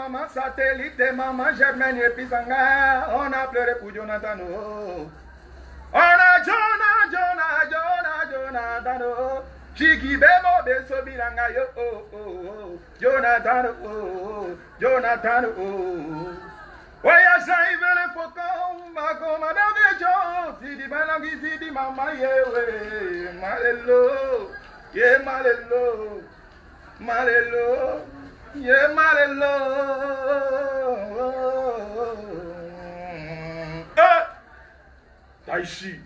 maman satellite, maman Germaine et Pisanga. On a pleuré pour Jonathan. On a Jonathan. Chiki bemo beso bilanga yo. Jonathan. Jonathan. Oya saive le faucon, ma commande de John. Sidi balangi, sidi mama yewe. Malelo, ye malelo. Malelo, ye malelo. Taïchi,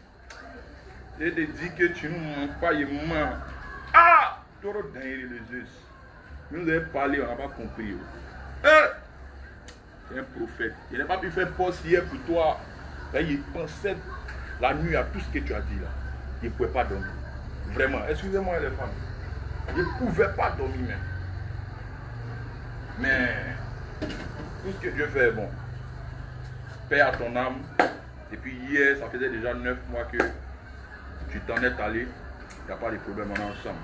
je te dis que tu ne mens pas, il ment. Ah, trop dingue les yeux. Nous avons parlé, on n'a pas compris. C'est un prophète. Il n'a pas pu faire poste hier pour toi. Là, il pensait la nuit à tout ce que tu as dit là. Il ne pouvait pas dormir. Vraiment, excusez-moi les femmes. Je ne pouvais pas dormir même. Mais tout ce que Dieu fait est bon. Paix à ton âme. Et puis hier, ça faisait déjà 9 mois que tu t'en es allé. Il n'y a pas de problème, on est ensemble.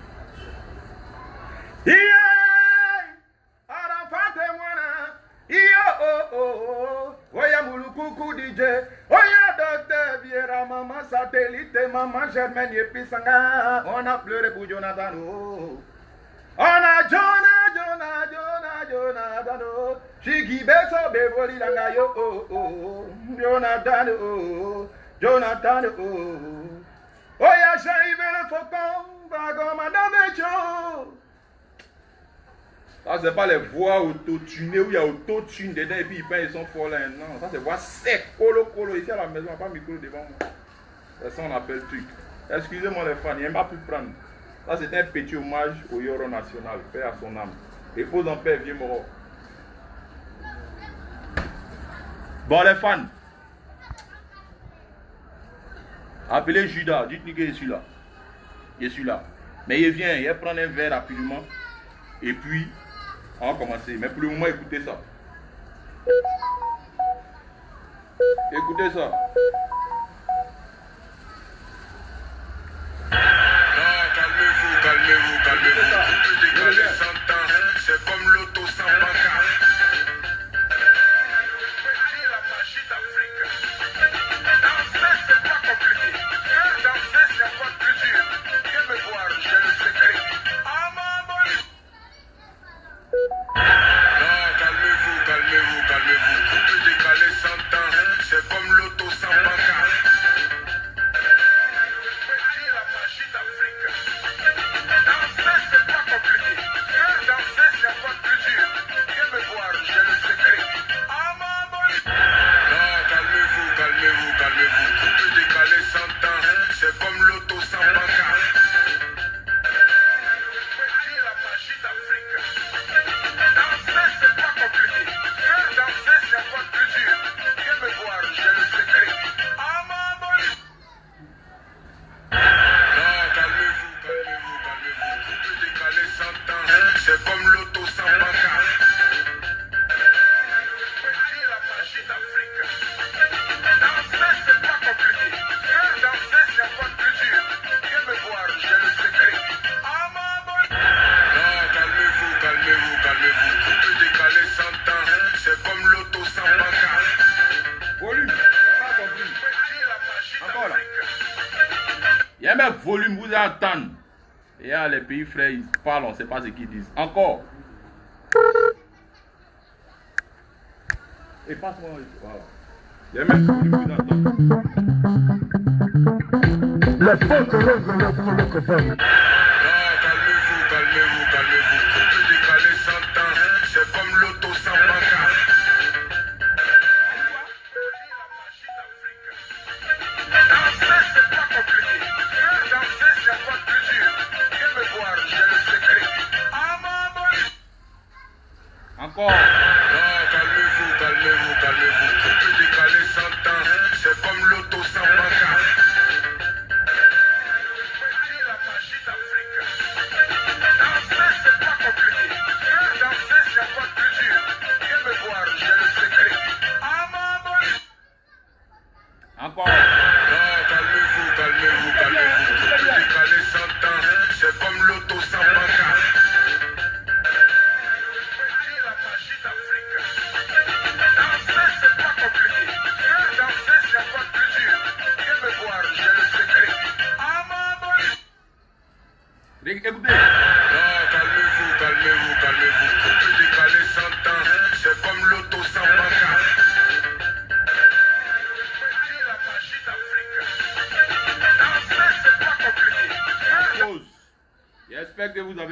Oya Mulukuku DJ, Oya Docteur Viera, maman satellite, maman Germaine et Pisanga. On a pleuré pour Jonathan. On a Jonathan. Chiki beso bevoli langa yo. Jonathan. Oya j'arrive le faucon, comme madame Cho. Ça, c'est pas les voix auto-tunées où il y a auto-tune dedans et puis ils sont forts là. Non, ça c'est voix sec, colo. Ici à la maison, pas micro devant moi. C'est ça on appelle truc. Excusez-moi les fans, il n'a pas pu prendre. Ça c'est un petit hommage au Yoro national, paix à son âme. Repose en paix, vieux mort. Bon les fans, appelez Judas, dites-lui que je suis là. Je suis là. Mais il vient, il va prendre un verre rapidement. Et puis, on va commencer. Mais pour le moment, écoutez ça. Écoutez ça. Calmez-vous. Vous pouvez décaler 100 ans. C'est comme l'auto sans pancarte. La magie d'Afrique. Danser, c'est pas compliqué. Faire danser, c'est pas plus dur. Viens me voir, j'ai le secret. Calmez-vous. Vous pouvez décaler 100 ans. C'est comme l'auto sans pancarte. La magie d'Afrique. Danser, c'est pas compliqué. Faire danser, c'est pas plus dur. Viens me voir, j'ai le secret. Calmez-vous. Vous pouvez décaler 100 ans. C'est comme l'auto sans pancarte. La magie d'Afrique. Danser, c'est pas compliqué. Faire danser, c'est pas plus dur. Viens me voir, j'ai le secret. Calmez-vous. Vous pouvez décaler 100 ans. C'est comme l'auto sans pancarte. La magie d'Afrique. Danser, c'est pas compliqué. Faire danser, c'est pas plus dur. Viens me voir, j'ai le secret. Calmez-vous. Vous pouvez décaler 100 ans. C'est comme l'auto sans pancarte. Volume, il n'y a pas compris. Encore là. Il y a même volume, vous allez entendre. Et là, les pays frères, ils parlent, on ne sait pas ce qu'ils disent. Encore. Et passe-moi. Voilà. Il y a même volume, vous entendez. Les fautes règles le microphone. Calmez-vous. Vous pouvez décaler 100 ans. C'est comme l'auto sans pancarte. Danser, c'est pas compliqué. Faire danser, c'est pas plus dur. Viens me voir, j'ai le secret. Encore. Calmez-vous. Vous pouvez décaler 100 ans. C'est comme l'auto sans pancarte. La magie d'Afrique. Danser, c'est pas compliqué. Faire danser, c'est pas plus dur. Viens me voir, j'ai le secret. Encore. Calmez-vous. Vous pouvez décaler 100 ans. C'est comme l'auto sans pancarte. La magie d'Afrique.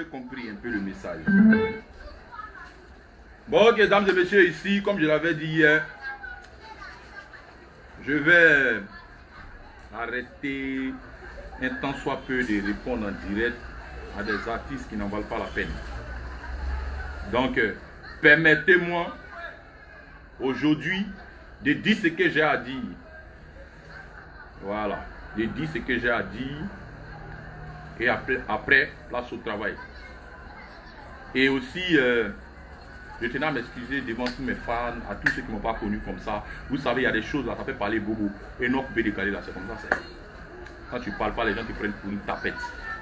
avez compris un peu le message. Bon, ok, mesdames et messieurs, ici, comme je l'avais dit hier, je vais arrêter un tant soit peu de répondre en direct à des artistes qui n'en valent pas la peine. Donc, permettez-moi aujourd'hui de dire ce que j'ai à dire. Voilà, de dire ce que j'ai à dire. Et après, place au travail. Et aussi, je tenais à m'excuser devant tous mes fans, à tous ceux qui ne m'ont pas connu comme ça. Vous savez, il y a des choses là, ça fait parler bobo. Et non coupé décalé là, c'est comme ça. Quand tu ne parles pas, les gens te prennent pour une tapette.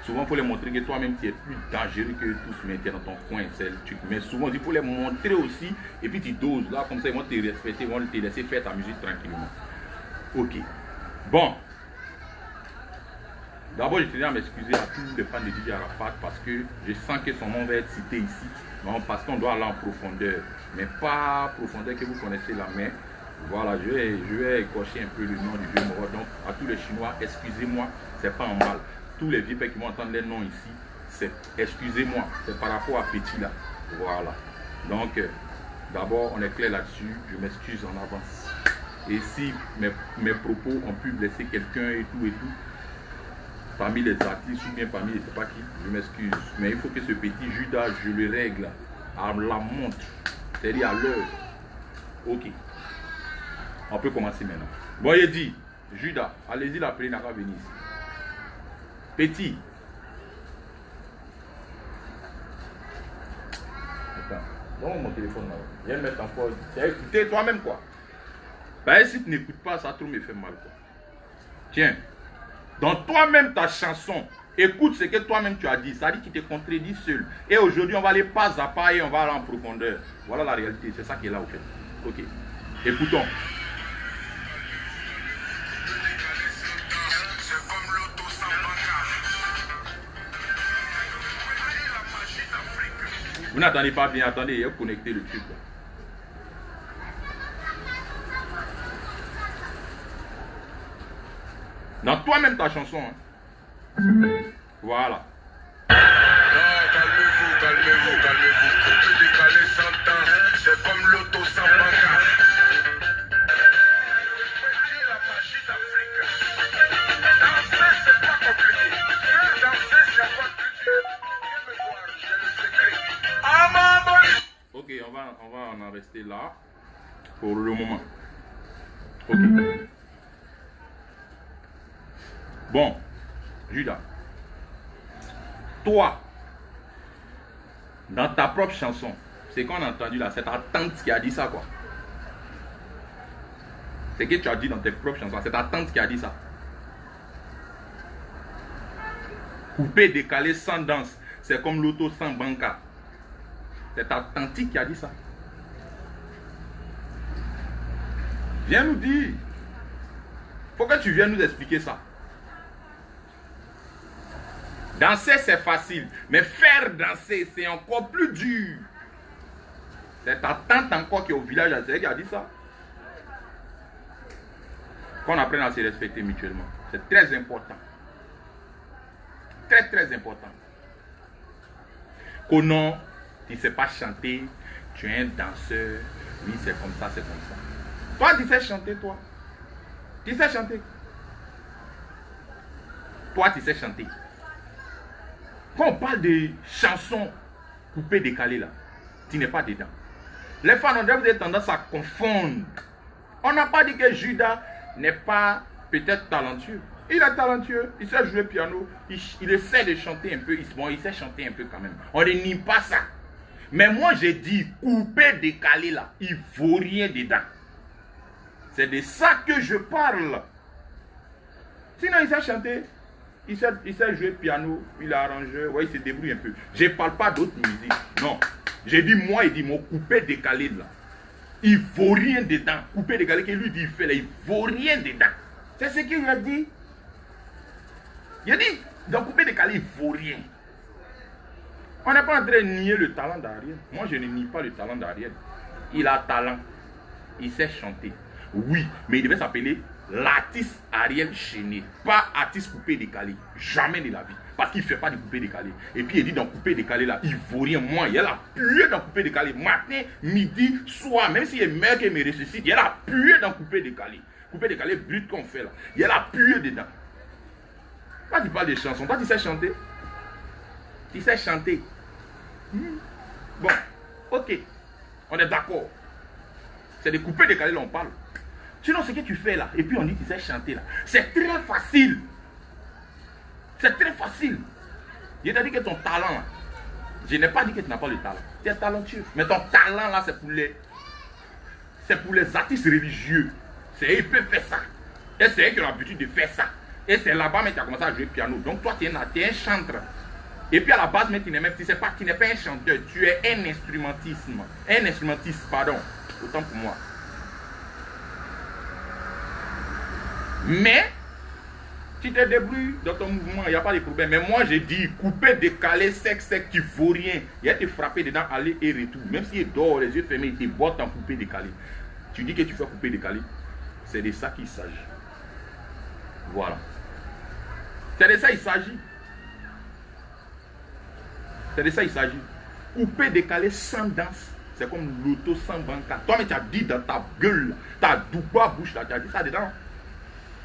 Souvent, il faut les montrer que toi-même, tu es plus dangereux que tous, mais tu es dans ton coin. Mais souvent, il faut les montrer aussi. Et puis, tu doses. Là, comme ça, ils vont te respecter, ils vont te laisser faire ta musique tranquillement. Ok. Bon. D'abord, je tenais à m'excuser à tous les fans de DJ Arafat parce que je sens que son nom va être cité ici. Non, parce qu'on doit aller en profondeur. Mais pas profondeur que vous connaissez là. Mais voilà, je vais écorcher un peu le nom du vieux mort. Donc, à tous les Chinois, excusez-moi, c'est pas en mal. Tous les vieux qui vont entendre les noms ici, c'est excusez-moi, c'est par rapport à Petit là. Voilà. Donc, d'abord, on est clair là-dessus. Je m'excuse en avance. Et si mes propos ont pu blesser quelqu'un et tout, parmi les artistes ou bien parmi les je sais pas qui, je m'excuse. Mais il faut que ce petit Judas, je le règle à la montre, c'est-à-dire à l'heure. Ok. On peut commencer maintenant. Bon, il dit, Judas, allez-y l'appeler, n'a pas venir ici. Petit. Attends, donne mon téléphone là. Viens mettre en pause. Écoutez toi-même quoi. Ben si tu n'écoutes pas, ça trop me fait mal quoi. Tiens. Dans toi-même ta chanson, écoute ce que toi-même tu as dit. Ça dit qu'il te contredit seul. Et aujourd'hui, on va aller pas à pas et on va aller en profondeur. Voilà la réalité. C'est ça qui est là au fait. Ok. Écoutons. Vous n'attendez pas bien. Attendez, il faut connecter le truc là. Dans toi-même ta chanson. Hein. Voilà. Non, calmez-vous, calmez-vous, calmez-vous. Coupe décalé sans temps, c'est comme l'auto sans banca. La magie d'Afrique. Danser, c'est pas compliqué. Faire danser, c'est pas plus dur. Viens me voir, j'ai le secret. Ah, maman! Ok, on va en rester là pour le moment. Ok. Bon, Judas, toi, dans ta propre chanson, c'est qu'on a entendu là, c'est ta tante qui a dit ça quoi. C'est que tu as dit dans tes propres chansons, c'est ta tante qui a dit ça. Coupé, décalé, sans danse, c'est comme l'auto sans banca. C'est ta tante qui a dit ça. Viens nous dire. Faut que tu viennes nous expliquer ça. Danser, c'est facile. Mais faire danser, c'est encore plus dur. C'est ta tante encore qui est au village, c'est elle qui a dit ça. Qu'on apprenne à se respecter mutuellement. C'est très important. Très, très important. Qu'au nom, tu ne sais pas chanter, tu es un danseur. Oui, c'est comme ça, c'est comme ça. Toi, tu sais chanter, toi. Tu sais chanter. Toi, tu sais chanter. Quand on parle de chansons coupées, décalées là, tu n'es pas dedans. Les fans ont déjà tendance à confondre. On n'a pas dit que Judas n'est pas peut-être talentueux. Il est talentueux, il sait jouer piano, il essaie de chanter un peu, il sait chanter un peu quand même. On ne nie pas ça. Mais moi j'ai dit coupé, décalé là, il ne vaut rien dedans. C'est de ça que je parle. Sinon il sait chanter. Il sait jouer piano, il est arrangeur, ouais, il se débrouille un peu. Je ne parle pas d'autres musiques. Non. J'ai dit, moi, il dit, mon coupé décalé là. Il ne vaut rien dedans. Coupé décalé que lui dit, il fait là, il ne vaut rien dedans. C'est ce qu'il a dit. Il a dit, dans coupé décalé, il ne vaut rien. On n'est pas en train de nier le talent d'Ariel. Moi, je ne nie pas le talent d'Ariel. Il a talent. Il sait chanter. Oui, mais il devait s'appeler l'artiste Ariel Chéné, pas artiste coupé décalé. Jamais de la vie. Parce qu'il ne fait pas de coupé décalé. Et puis il dit dans coupé décalé là, il vaut rien. Moi, il y a la puée dans coupé décalé. Matin, midi, soir, même s'il est meilleur qu'il me ressuscite, il y a la puée dans coupé décalé. Coupé décalé brut qu'on fait là. Il y a la puée dedans. Quand tu parles de chansons, toi tu sais chanter. Tu sais chanter. Bon, ok. On est d'accord. C'est des coupés décalés là on parle. Sinon ce que tu fais là, et puis on dit que tu sais chanter là, c'est très facile. C'est très facile. Je t'ai dit que ton talent là, je n'ai pas dit que tu n'as pas le talent. Tu es talentueux. Mais ton talent là, c'est pour les artistes religieux. C'est eux qui peuvent faire ça. Et c'est eux qui ont l'habitude de faire ça. Et c'est là-bas mais tu as commencé à jouer piano. Donc toi tu es un chanteur. Et puis à la base, mais tu n'es pas un chanteur, tu es un instrumentiste, pardon. Autant pour moi. Mais tu te débrouilles dans ton mouvement, il n'y a pas de problème. Mais moi, j'ai dit, couper, décaler, sec, tu ne vaux rien. Il y a te frapper dedans, aller et retour. Même s'il dort, les yeux fermés, il te botte en couper, décaler. Tu dis que tu fais couper, décaler. C'est de ça qu'il s'agit. Voilà. C'est de ça qu'il s'agit. C'est de ça qu'il s'agit. Couper, décaler sans danse. C'est comme l'auto sans banca. Toi, mais tu as dit dans ta gueule, ta double bouche, là, tu as dit ça dedans.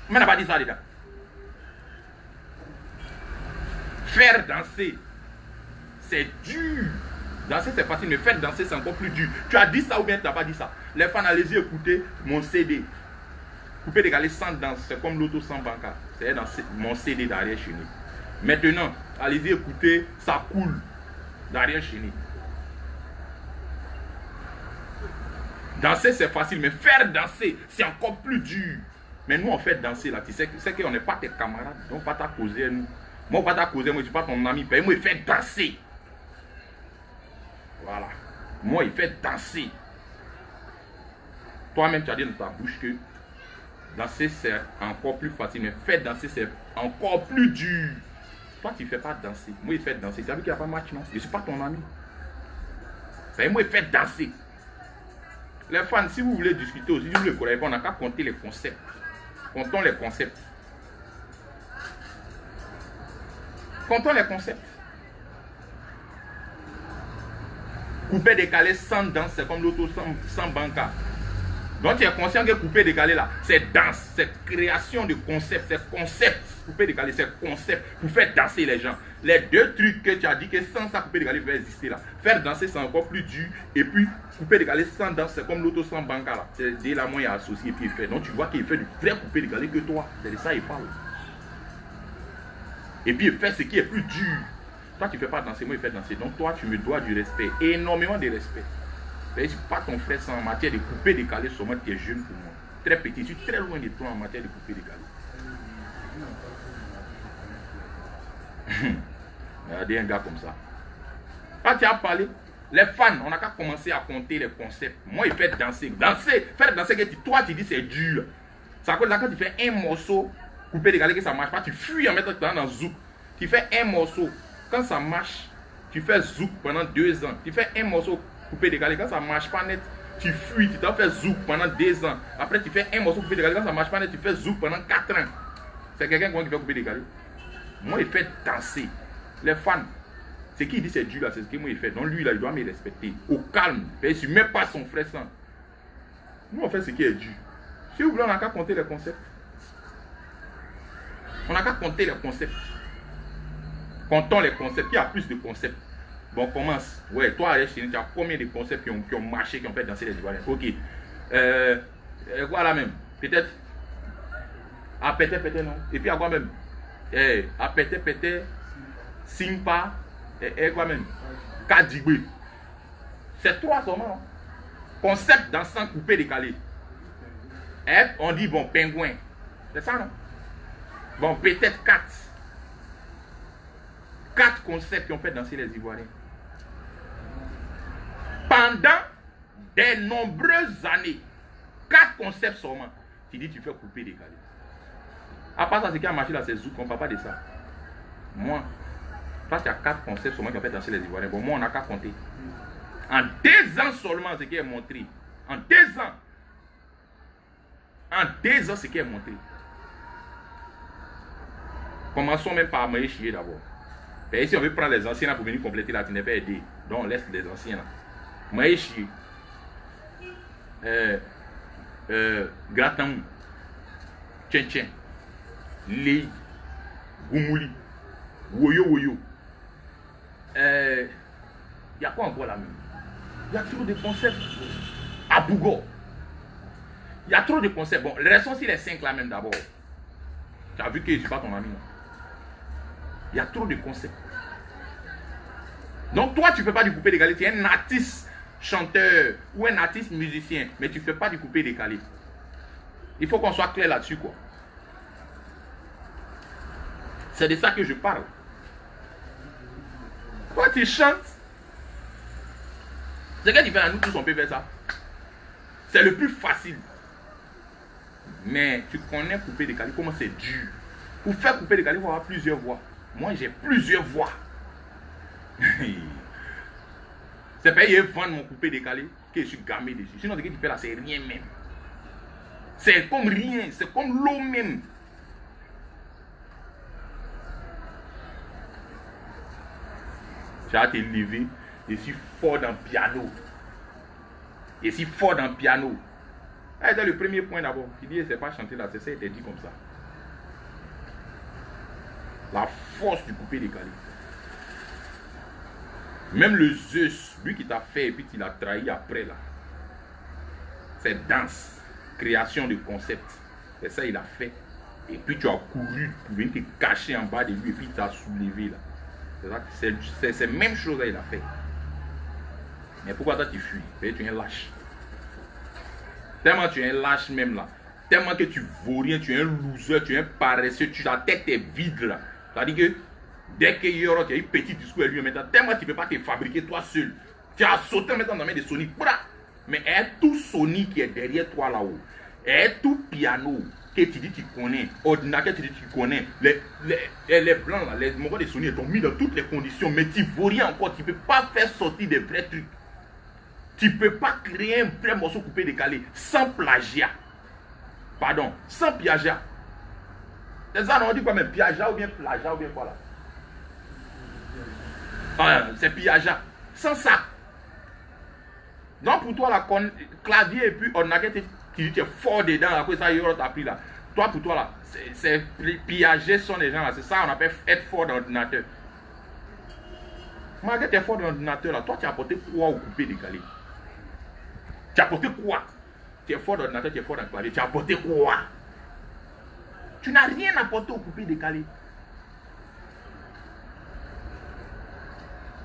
Mais tu n'as pas dit ça dedans. Faire danser, c'est dur. Danser, c'est facile, mais faire danser, c'est encore plus dur. Tu as dit ça ou bien tu n'as pas dit ça. Les fans, allez-y écouter mon CD. Couper, décaler sans danse, c'est comme l'auto sans banca. C'est dans mon CD d'Ariel Chéné. Maintenant, allez-y écouter, ça coule d'Ariel Chéné. Danser, c'est facile, mais faire danser, c'est encore plus dur. Mais nous, on fait danser là. Tu sais qu'on n'est pas tes camarades. Donc, pas ta causer, nous. Moi, pas ta causer, moi, je ne suis pas ton ami. Moi, il fait danser. Voilà. Moi, il fait danser. Toi-même, tu as dit dans ta bouche que danser, c'est encore plus facile. Mais faire danser, c'est encore plus dur. Toi, tu ne fais pas danser. Moi, il fait danser. Tu as vu qu'il n'y a pas de match, non? Je ne suis pas ton ami. Moi, il fait danser. Les fans, si vous voulez discuter aussi, si vous voulez collaborer, on n'a qu'à compter les concepts. Comptons les concepts. Comptons les concepts. Couper, décaler sans danse, c'est comme l'auto sans banca. Donc tu es conscient que couper, décaler là, c'est danse, c'est création de concepts, c'est concept. Couper, décaler, c'est concept pour faire danser les gens. Les deux trucs que tu as dit que sans ça, couper, décaler va exister là. Faire danser, c'est encore plus dur. Et puis, couper, décaler sans danse, c'est comme l'auto sans banca là. C'est dès là, moi, il y a associé et puis il fait. Donc tu vois qu'il fait du vrai couper, décaler que toi. C'est de ça qu'il parle. Et puis il fait ce qui est plus dur. Toi, tu ne fais pas danser, moi, il fait danser. Donc toi, tu me dois du respect, énormément de respect. Je ne suis pas ton frère sans en matière de couper, décaler, seulement tu es jeune pour moi. Très petit, je suis très loin de toi en matière de couper, décaler. Regardez un gars comme ça. Quand tu as parlé, les fans, on n'a qu'à commencer à compter les concepts. Moi, il fait danser. Faire danser, que toi, tu dis c'est dur. C'est à cause de là, quand tu fais un morceau, couper, décaler, que ça ne marche pas, tu fuis en mettant dans zouk. Tu fais un morceau, quand ça marche, tu fais zouk pendant 2 ans. Tu fais un morceau, couper, décaler, quand ça ne marche pas net, tu fuis, tu t'en fais zouk pendant 2 ans. Après, tu fais un morceau, couper, décaler, quand ça ne marche pas net, tu fais zouk pendant 4 ans. C'est quelqu'un qui fait couper, décaler. Moi, il fait danser. Les fans, ce qu'il dit c'est dur là, c'est ce que moi il fait. Donc lui là, il doit me respecter. Au calme. Je ne suis même pas son frère sans. Nous on fait ce qui est dur. Si vous voulez, on n'a qu'à compter les concepts. On n'a qu'à compter les concepts. Comptons les concepts. Qui a plus de concepts? Bon, on commence. Ouais, toi, Ariel Chéné, tu as combien de concepts qui ont marché, qui ont fait danser les Ivoiriens? Ok. Voilà même. Peut-être. À péter, non. Et puis à quoi même? À péter, Simpa, et quoi même? Kadjibwe. C'est 3 seulement. Concept dansant coupé décalé. On dit bon, pingouin. C'est ça, non? Bon, peut-être 4. 4 concepts qui ont fait danser les Ivoiriens. Pendant de nombreuses années. 4 concepts seulement. Tu dis tu fais couper décalé. À part ça, ce qui a marché là, c'est Zouk, on ne parle pas de ça. Moi, parce qu'il y a 4 concepts seulement qui ont fait danser les Ivoiriens. Bon, moi, on n'a qu'à compter. En 2 ans seulement, ce qui est montré. En 2 ans. En 2 ans, ce qui est monté. Commençons même par me chier d'abord. Et si on veut prendre les anciens là pour venir compléter là, tu n'es pas aidé. Donc on laisse les anciens là. Me chier. Gratam. Tchen. Lei. Goumouli. Woyo. Il y a quoi encore là même? Il y a trop de concepts. À Bougo. Il y a trop de concepts. Bon, restons sur les 5 là même d'abord. Tu as vu que je ne suis pas ton ami là. Il y a trop de concepts. Donc toi, tu ne fais pas du coupé décalé. Tu es un artiste chanteur ou un artiste musicien, mais tu ne fais pas du coupé décalé. Il faut qu'on soit clair là-dessus, quoi. C'est de ça que je parle. Toi, tu chantes. C'est que tu fais à nous tous, on peut faire ça. C'est le plus facile. Mais tu connais couper décalé, comment c'est dur. Pour faire couper décalé, il faut avoir plusieurs voix. Moi, j'ai plusieurs voix. C'est pas y vendre mon coupé décalé que je suis gamé dessus. Sinon, ce que tu fais là, c'est rien même. C'est comme rien, c'est comme l'eau même. Tu as été levé, je suis fort dans le piano. Je suis fort dans le piano. C'est le premier point d'abord. Tu dis, c'est pas chanter là, c'est ça, il dit comme ça. La force du coupé décalé. Même le Zeus, lui qui t'a fait et puis qui l'a trahi après là. C'est danse, création de concept. C'est ça il a fait. Et puis tu as couru pour venir te cacher en bas de lui et puis tu as soulevé là. C'est la même chose qu'il a fait. Mais pourquoi toi tu fuis? Tu es un lâche. Tellement tu es un lâche même là. Tellement que tu vaux rien, tu es un loser, tu es un paresseux, ta tête est vide là. C'est-à-dire que dès qu'il y aura un petit discours à lui maintenant, tellement tu ne peux pas te fabriquer toi seul. Tu as sauté maintenant dans la main de Sony. Mais est tout Sony qui est derrière toi là-haut. Est tout piano que tu dis tu connais. Ordinateur que tu dis tu connais. Les blancs là, les moments de Sony t'ont mis dans toutes les conditions. Mais tu ne vaux rien encore. Tu ne peux pas faire sortir des vrais trucs. Tu ne peux pas créer un vrai morceau coupé décalé sans plagiat. Pardon, sans plagiat. C'est ça, on dit quoi même plagiat ou bien plagiat ou bien quoi là? C'est plagiat. Sans ça. Donc pour toi, là, clavier et puis ordinateur, tu es fort dedans, après ça, il y aura appris là. Toi, pour toi, là, c'est piager sont les gens là. C'est ça, on appelle être fort dans l'ordinateur. Malgré que tu es fort dans l'ordinateur là, toi, tu as apporté quoi au coupé décalé? Tu as apporté quoi? Tu es fort dans l'ordinateur, tu es fort dans le clavier. Tu as apporté quoi? Tu n'as rien apporté au coupé décalé.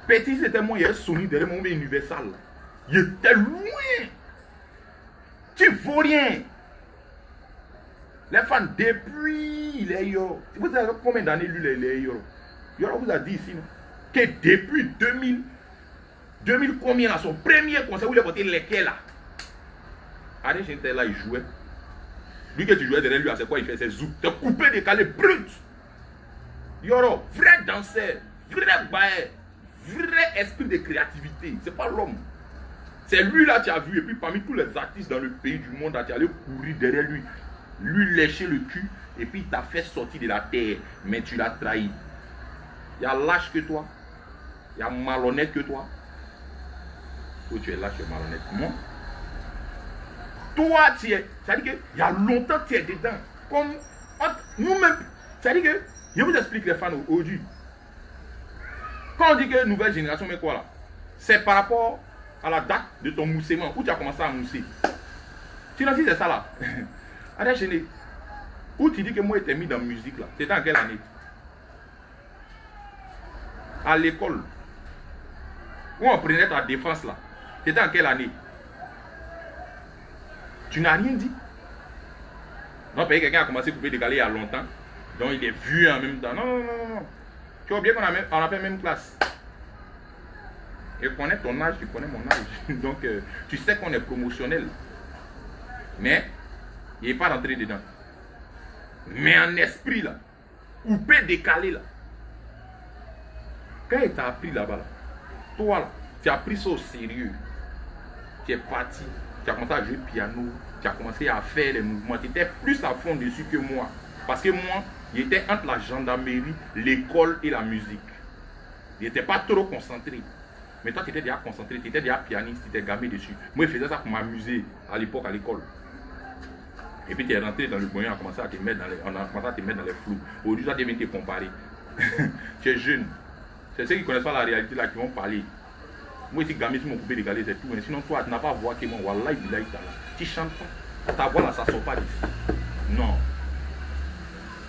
Petit, c'était moi, il y a un Sony derrière mon Universal. Il était loin. Tu ne vaux rien. Les fans, depuis il est yo. Vous savez combien d'années lui il est yo? Yo vous a dit ici, non? Que depuis 2000 combien là, son premier concert, où il a voté lesquels là? Allez, j'étais là, il jouait. Lui que tu jouais derrière lui, c'est quoi il fait? C'est zouk. C'est coupé, décalé, brut. Yoro, vrai danseur, vrai bail, vrai esprit de créativité. C'est pas l'homme. C'est lui là, tu as vu. Et puis parmi tous les artistes dans le pays du monde, tu allais courir derrière lui. Lui lécher le cul. Et puis il t'a fait sortir de la terre. Mais tu l'as trahi. Il y a lâche que toi. Il y a malhonnête que toi. Ou tu es lâche et malhonnête. Moi. Toi, tu es. C'est-à-dire qu'il y a longtemps tu es dedans. Comme nous-mêmes. C'est-à-dire que, je vous explique les fans aujourd'hui. Quand on dit que nouvelle génération, mais quoi là? C'est par rapport à la date de ton moussement. Où tu as commencé à mousser. Tu n'as dit c'est ça là. Allez, chérie. Où tu dis que moi j'étais mis dans la musique là. C'était en quelle année? À l'école. Où on prenait ta défense là. C'était en quelle année? Tu n'as rien dit. Non, parce que quelqu'un a commencé à couper décalé il y a longtemps. Donc il est vu en même temps. Non. Tu vois bien qu'on a fait même classe. Je connais ton âge, tu connais mon âge. Donc tu sais qu'on est promotionnel. Mais il n'est pas rentré dedans. Mais en esprit là, coupé décalé là. Quand il t'a appris là-bas, là, toi là, tu as pris ça au sérieux. tu es parti, tu as commencé à jouer piano, tu as commencé à faire les mouvements, tu étais plus à fond dessus que moi. Parce que moi, j'étais entre la gendarmerie, l'école et la musique. Je n'étais pas trop concentré. Mais toi, tu étais déjà concentré, tu étais déjà pianiste, tu étais gamé dessus. Moi, je faisais ça pour m'amuser à l'époque à l'école. Et puis tu es rentré dans le moyen, on a commencé à te mettre dans les flous. Aujourd'hui, toi, tu viens te comparer. Tu es jeune. C'est ceux qui ne connaissent pas la réalité là qui vont parler. Moi, si gamé sur mon coupé décalé, c'est tout. Mais sinon, toi, tu n'as pas voix qui est mon Wallahi Billahi Ta'ala. Tu chantes pas. Ta voix là, ça ne sort pas d'ici. Non.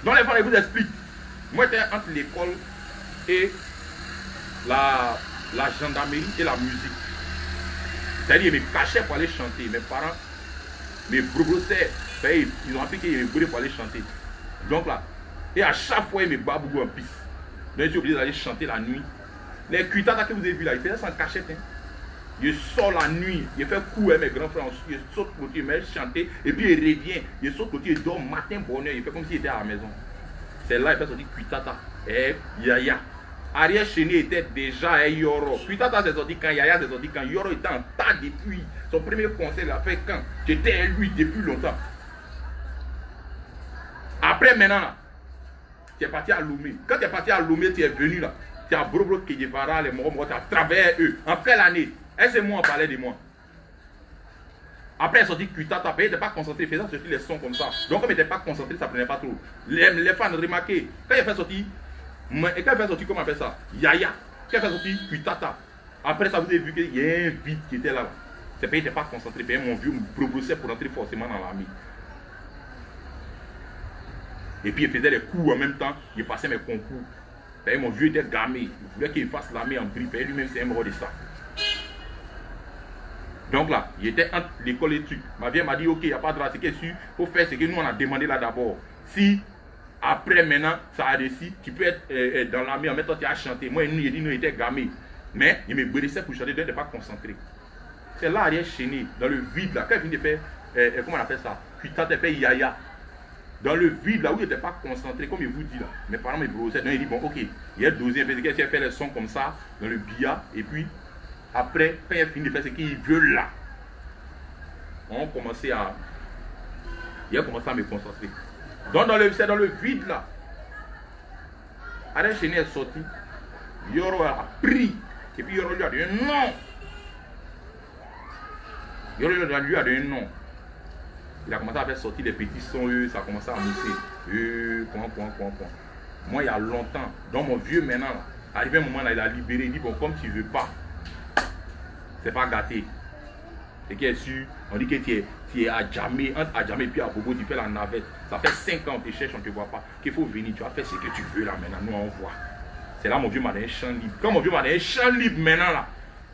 Donc, les gens, ils vous expliquent. Moi, j'étais entre l'école et la gendarmerie et la musique. C'est-à-dire, ils me cachaient pour aller chanter. Mes parents me brossaient. Ils ont appris qu'ils me brossaient pour aller chanter. Donc là, et à chaque fois, ils me babougou en piste. Donc, je suis obligé d'aller chanter la nuit. Les cuitatas que vous avez vus là, ils faisaient ça en cachette. Hein. Je sors la nuit, je fais courir mes grands frères, je saute côté, je vais chanter, et puis il revient, je saute côté, il dort matin, bonheur, il fait comme s'il était à la maison. C'est là, il fait sortir cuitata. Et Yaya. Ariel Chéné était déjà Yoro. Cuitata s'est sorti quand, Yaya s'est sorti quand, Yoro était en tas depuis. Son premier concert, il a fait quand? J'étais lui depuis longtemps. Après maintenant, là, tu es parti à Lomé. Quand tu es parti à Lomé, tu es venu là. Tu as Brobro Kedjevara, les Moro, tu as travaillé eux. Après l'année, est-ce que moi on parlait de moi? Après, elle est sortie Cuitata, elle n'était pas concentrée, faisant sortir les sons comme ça. Donc, comme elle n'était pas concentrée, ça ne prenait pas trop. Les fans remarquaient. Quand elle fait sortir, et quand elle fait sortir, comment on appelle ça? Yaya. Quand elle fait sortir Cuitata. Après ça, vous avez vu qu'il y a un vide qui était là. C'est parce qu'il n'était pas concentré. Mon vieux me brossait pour entrer forcément dans l'armée. Et puis, il faisait les coups en même temps. Il passait mes concours. Mon vieux était gamé. Il voulait qu'il fasse l'armée en prix. Lui-même, c'est un mort de ça. Donc là, il était entre l'école et le truc. Ma vieille m'a dit, ok, il n'y a pas de race. Ce qu'il faut faire, c'est que nous, on a demandé là d'abord. Si, après, maintenant, ça a réussi, tu peux être dans l'armée, en même temps, tu as chanté. Moi, il dit, nous, il était gamé. Mais il me brûlait pour chanter, donc il n'était pas concentré. C'est là, Ariel Chéné, dans le vide, là. Quand il vient de faire, comment on appelle ça? Puis quand il fait Yaya. Dans le vide, là où il n'était pas concentré, comme il vous dit là. Mes parents me brossaient. Donc il dit, bon, ok, il a dosé, il a fait les sons comme ça, dans le billard, et puis, après, quand il a fini de faire ce qu'il veut là, il a commencé à me concentrer. Donc c'est dans le vide là. Ariel Chéné est sorti. Yoro a pris. Et puis Yoro lui a dit non. Yoro lui a dit non. Il a commencé à faire sortir des petits sons, ça a commencé à mousser. Moi, il y a longtemps, dans mon vieux maintenant, là, arrivé un moment là, il a libéré, il dit bon, comme tu ne veux pas, c'est pas gâté. C'est qui est sûr, on dit que tu es à Djamé, entre à Djamé et puis à Bobo, tu fais la navette. Ça fait 5 ans, on te cherche, on ne te voit pas. Qu'il faut venir, tu vas faire ce que tu veux là maintenant, nous on voit. C'est là mon vieux m'a donné un champ libre. Quand mon vieux m'a donné un champ libre maintenant là,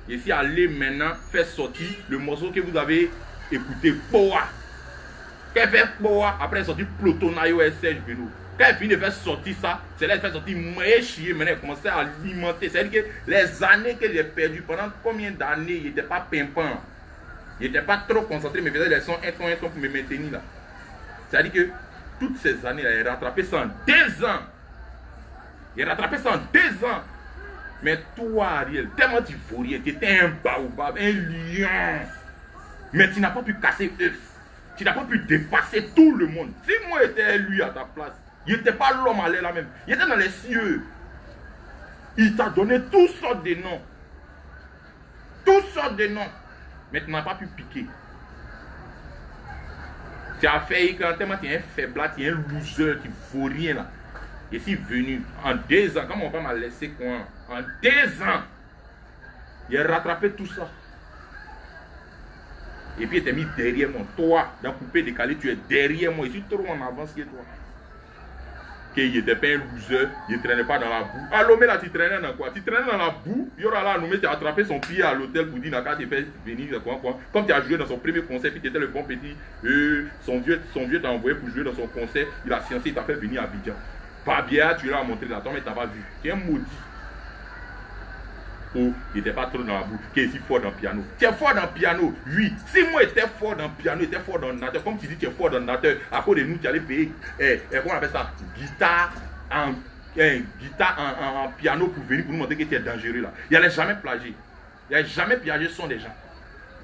je suis allé maintenant faire sortir le morceau que vous avez écouté, Poa. Quand elle fait Poa, après elle sortit Plotonayo SH Vélo. Quand elle finit de faire sortir ça, c'est là qu'elle fait sortir Moye Chier. Maintenant elle commençait à alimenter. C'est-à-dire que les années que j'ai perdues, pendant combien d'années, il n'était pas pimpant. Il n'était pas trop concentré, mais il faisait des sons un ton pour me maintenir là. C'est-à-dire que toutes ces années, il a rattrapé ça en 2 ans. Il a rattrapé ça en 2 ans. Mais toi, Ariel, tellement tu vaux rien, tu étais un baobab, un lion. Mais tu n'as pas pu casser œuf. Tu n'as pas pu dépasser tout le monde. Si moi j'étais lui à ta place, il n'était pas l'homme à l'air là même. Il était dans les cieux. Il t'a donné toutes sortes de noms. Toutes sortes de noms. Mais tu n'as pas pu piquer. Tu as fait quand tellement tu es un faible, tu es un loser, tu ne vaux rien là. Je suis venu en 2 ans, quand mon père m'a laissé quoi, en 2 ans, il a rattrapé tout ça. Et puis il était mis derrière moi. Toi, dans coupé décalé, tu es derrière moi. Je suis trop en avance que toi. Qu'il n'était pas un loser, il ne traînait pas dans la boue. À Lomé là, tu traînais dans quoi? Tu traînais dans la boue, il y aura là à Lomé, tu as attrapé son pied à l'hôtel pour dire quand tu fais venir quoi. Comme tu as joué dans son premier concert, puis tu étais le bon petit, son vieux t'a envoyé pour jouer dans son concert, il a sciencé, il t'a fait venir à Abidjan. Pas bien, tu l'as montré là, toi, mais tu n'as pas vu. Tu es un maudit. Oh, il n'était pas trop dans la boue, qui est si fort dans le piano. Tu es fort dans le piano, oui. Si moi j'étais fort dans le piano, j'étais fort dans le nateur, comme tu dis, tu es fort dans le nateur, à cause de nous, tu allais payer, comment on appelle ça, guitare en piano pour venir pour nous montrer que tu es dangereux là. Il n'allait jamais plagier. Il n'allait jamais plagier son des gens.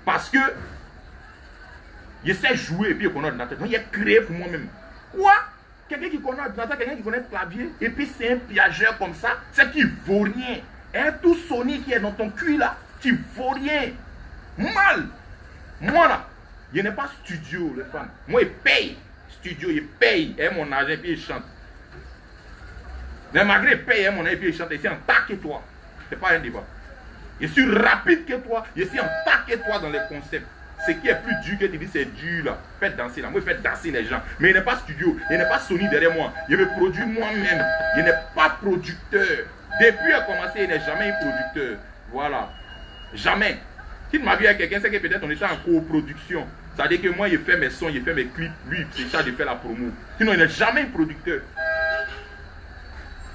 Parce que je sais jouer et puis je connais l'ordinateur. Donc, il est créé pour moi-même. Quoi? Quelqu'un qui connaît l'ordinateur, quelqu'un qui connaît le clavier, et puis c'est un piageur comme ça, c'est qui vaut rien. Un tout Sony qui est dans ton cul là, tu vaut rien. Mal. Moi là, je n'ai pas studio, les fans. Moi, il paye. Studio, il paye. Et mon argent, et puis il chante. Mais malgré il paye mon argent, et puis il chante, il est en tas que toi. C'est pas un débat. Je suis rapide que toi, je suis en tas que toi dans les concepts. Ce qui est plus dur que tu dis, c'est dur là. Faites danser là. Moi, je fais danser les gens. Mais il n'est pas studio, il n'est pas Sony derrière moi. Je me produis moi-même. Je n'ai pas producteur. Depuis qu'il a commencé, il n'est jamais un producteur. Voilà. Jamais. Si tu m'as vu avec quelqu'un, c'est que peut-être on est en coproduction. Ça veut dire que moi, je fais mes sons, je fais mes clips. Lui, c'est ça de faire la promo. Sinon, il n'est jamais un producteur.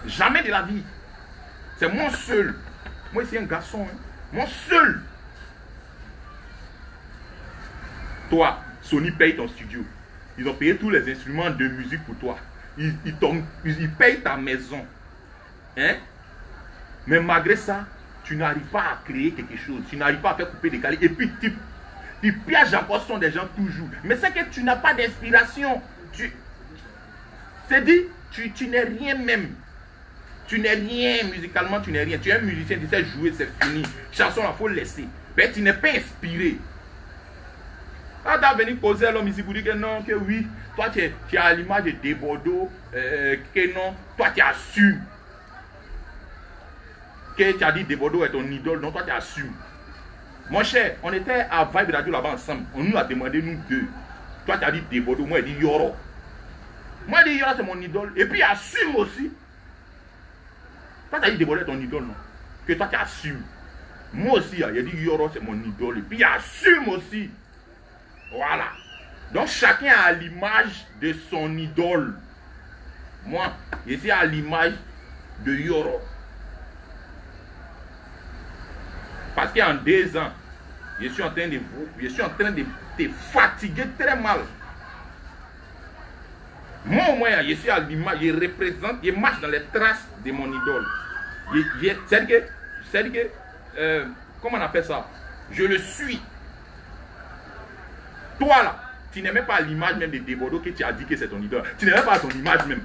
Jamais de la vie. C'est moi seul. Moi, c'est un garçon. Hein. Moi seul. Toi, Sony paye ton studio. Ils ont payé tous les instruments de musique pour toi. Ils payent ta maison. Hein? Mais malgré ça, tu n'arrives pas à créer quelque chose. Tu n'arrives pas à faire couper des calés. Et puis, tu pièges encore son des gens toujours. Mais c'est que tu n'as pas d'inspiration. C'est dit, tu n'es rien même. Tu n'es rien musicalement, tu n'es rien. Tu es un musicien, tu sais jouer, c'est fini. Chanson, il faut laisser. Mais tu n'es pas inspiré. Quand tu as venu poser à l'homme ici pour dire que non, que oui, toi tu es à l'image de Debordeaux, que non, toi tu assumes. Que tu as dit Debordeaux est ton idole, donc toi tu assumes. Mon cher, on était à Vibe Radio là-bas ensemble, on nous a demandé nous deux. Toi tu as dit Debordeaux, moi j'ai dit Yoro. Moi j'ai dit Yoro c'est mon idole, et puis assume aussi. Toi tu as dit Debordeaux est ton idole, non? Que toi tu assumes. Moi aussi, j'ai dit Yoro c'est mon idole, et puis assume aussi. Voilà. Donc chacun a l'image de son idole. Moi, je suis à l'image de Yoro. Parce qu'en 2 ans, je suis en train de te fatiguer très mal. Moi au moins, je suis à l'image, je représente, je marche dans les traces de mon idole. C'est que, comment on appelle ça? Je le suis. Toi là, tu n'es même pas l'image même de Debordeaux que tu as dit que c'est ton idole. Tu n'es même pas ton image même.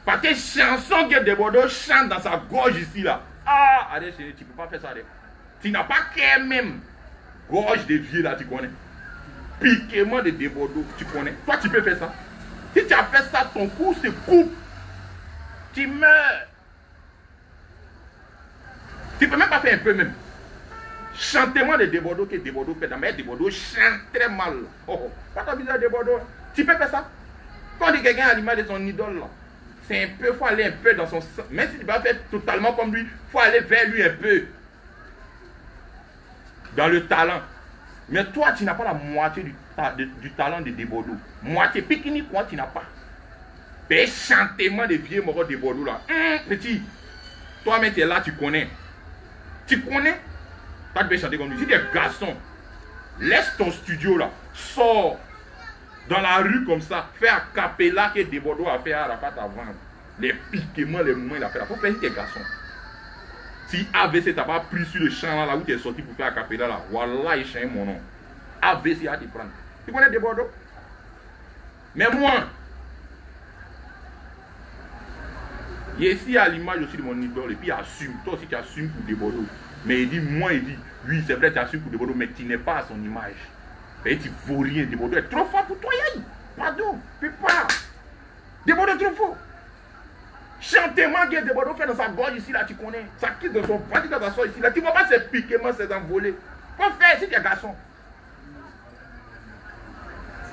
Parce que chanson que Debordeaux chante dans sa gorge ici là. Ah, allez, tu ne peux pas faire ça. Allez. Tu n'as pas qu'un même gorge de vieux là, tu connais. Piquement de Debordeaux, tu connais. Toi, tu peux faire ça. Si tu as fait ça, ton cou se coupe. Tu meurs. Tu ne peux même pas faire un peu même. Chantement de Debordeaux que Debordeaux fait. Mais Debordeaux chante très mal. Oh, pas ta bizarre Debordeaux. Tu peux faire ça. Quand on dit quelqu'un à l'image de son idole là, c'est un peu, il faut aller un peu dans son sens. Même si tu ne vas pas faire totalement comme lui, il faut aller vers lui un peu. Dans le talent. Mais toi, tu n'as pas la moitié du talent de Debordeaux. Moitié, pique-nique, quoi, tu n'as pas. Mais chantement de vieux morts de Debordeaux là. Petit, toi-même tu es là, tu connais. Tu connais. Toi, tu peux chanter comme lui. Si tu es garçon, laisse ton studio là. Sors dans la rue comme ça. Fais un capella que Debordeaux a fait à Arafat avant. Les piquements, les mouvements, il a fait là. Il faut faire si tu es garçon. Si AVC t'a pas pris sur le champ là où tu es sorti pour faire un capella là, voilà, il change mon nom. AVC a te prendre. Tu connais Debordeaux? Mais moi, il est ici à l'image aussi de mon idole et puis il assume. Toi aussi tu assumes pour Debordeaux. Mais il dit, moi il dit, oui c'est vrai tu assumes pour Debordeaux, mais tu n'es pas à son image. Et tu ne vaux rien. Debordeaux est trop fort pour toi, Yaï. Pardon, tu peux pas. Debordeaux est trop fort. Chantement que Debordeaux fait dans sa gorge ici là, tu connais. Ça quitte de son ventre quand ça sort ici là. Tu ne vois pas ces piquements, ces envolées. Faut faire si tu es garçon.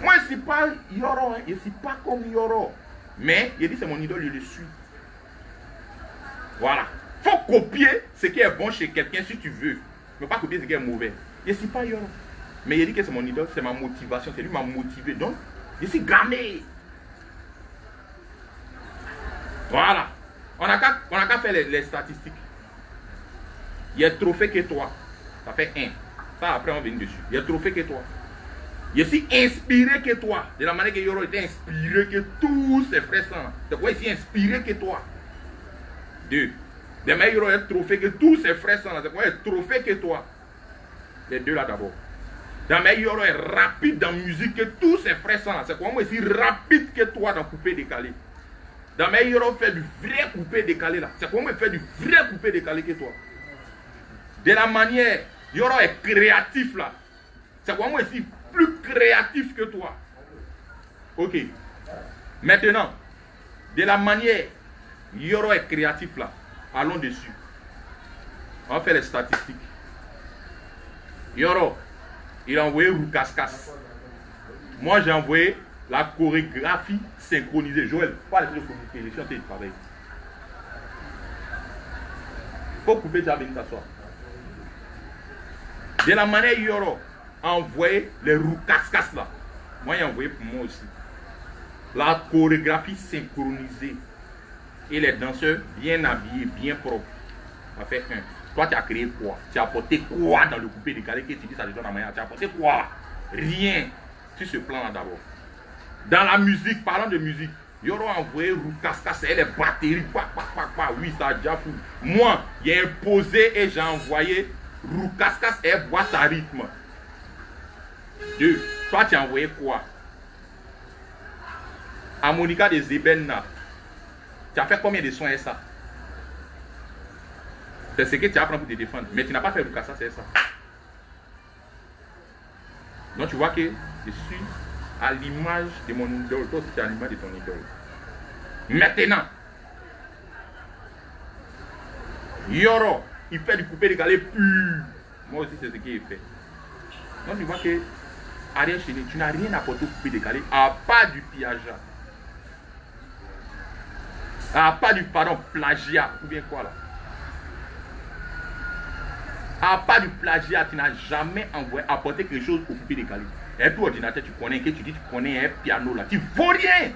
Moi je ne suis pas Yoro, hein. Je ne suis pas comme Yoro. Mais il dit c'est mon idole, je le suis. Voilà. Faut copier ce qui est bon chez quelqu'un si tu veux. Mais pas copier ce qui est mauvais. Je ne suis pas Yoro. Mais il dit que c'est mon idole, c'est ma motivation. C'est lui qui m'a motivé. Donc, je suis gammé. Voilà. On n'a qu'à faire les statistiques. Il y a trophée que toi. Ça fait 1. Ça, après, on vient dessus. Il y a trophée que toi. Je suis inspiré que toi. De la manière que Yoro était inspiré que tous ses frères sont. C'est quoi, il est inspiré que toi. 2. De la manière que Yoro est trophée que tous ses frères sont. C'est quoi, il est trophée que toi. Les deux là d'abord. Damé Yoro est rapide dans la musique que tous ses frères sont là. C'est comment aussi rapide que toi dans coupé décalé. Damé Yoro fait du vrai coupé décalé là. C'est comment il fait du vrai coupé décalé que toi. De la manière, Yoro est créatif là. C'est comment aussi plus créatif que toi. Ok. Maintenant, de la manière, Yoro est créatif là. Allons dessus. On va faire les statistiques. Yoro, il a envoyé Roukaskas. Moi, j'ai envoyé la chorégraphie synchronisée. Joël, pas les trucs de communiquer, je suis en train de travailler. Faut couper, tu vas venir t'asseoir. De la manière, Yoro a envoyé les Roukaskas là. Moi, j'ai envoyé pour moi aussi. La chorégraphie synchronisée. Et les danseurs bien habillés, bien propres. Ça fait un. Toi, tu as créé quoi? Tu as apporté quoi dans le coupé décalé que tu dis ça te donne la manière? Tu as apporté quoi? Rien. Sur ce plan-là d'abord. Dans la musique, parlant de musique, Yoro a envoyé Roukaskas et les batteries. Oui, ça a déjà fou. Moi, j'ai imposé et j'ai envoyé Roukaskas et boîte à rythme. Deux. Toi, tu as envoyé quoi? Harmonica des Ebenna. Tu as fait combien de sons et ça? C'est ce que tu apprends pour te défendre. Mais tu n'as pas fait Roukaskas, c'est ça. Donc tu vois que je suis à l'image de mon idole. Toi aussi tu es à l'image de ton idole. Maintenant, Yoro, il fait du coupé décalé pur. Moi aussi c'est ce qu'il fait. Donc tu vois que Ariel Chéné, tu n'as rien apporté au coupé décalé à part du pillage. À part du plagiat, ou bien quoi là? À part du plagiat, tu n'as jamais apporté quelque chose au coupé décalé. Et puis ordinateur, tu connais, que tu dis, tu connais un piano là, tu vaux rien.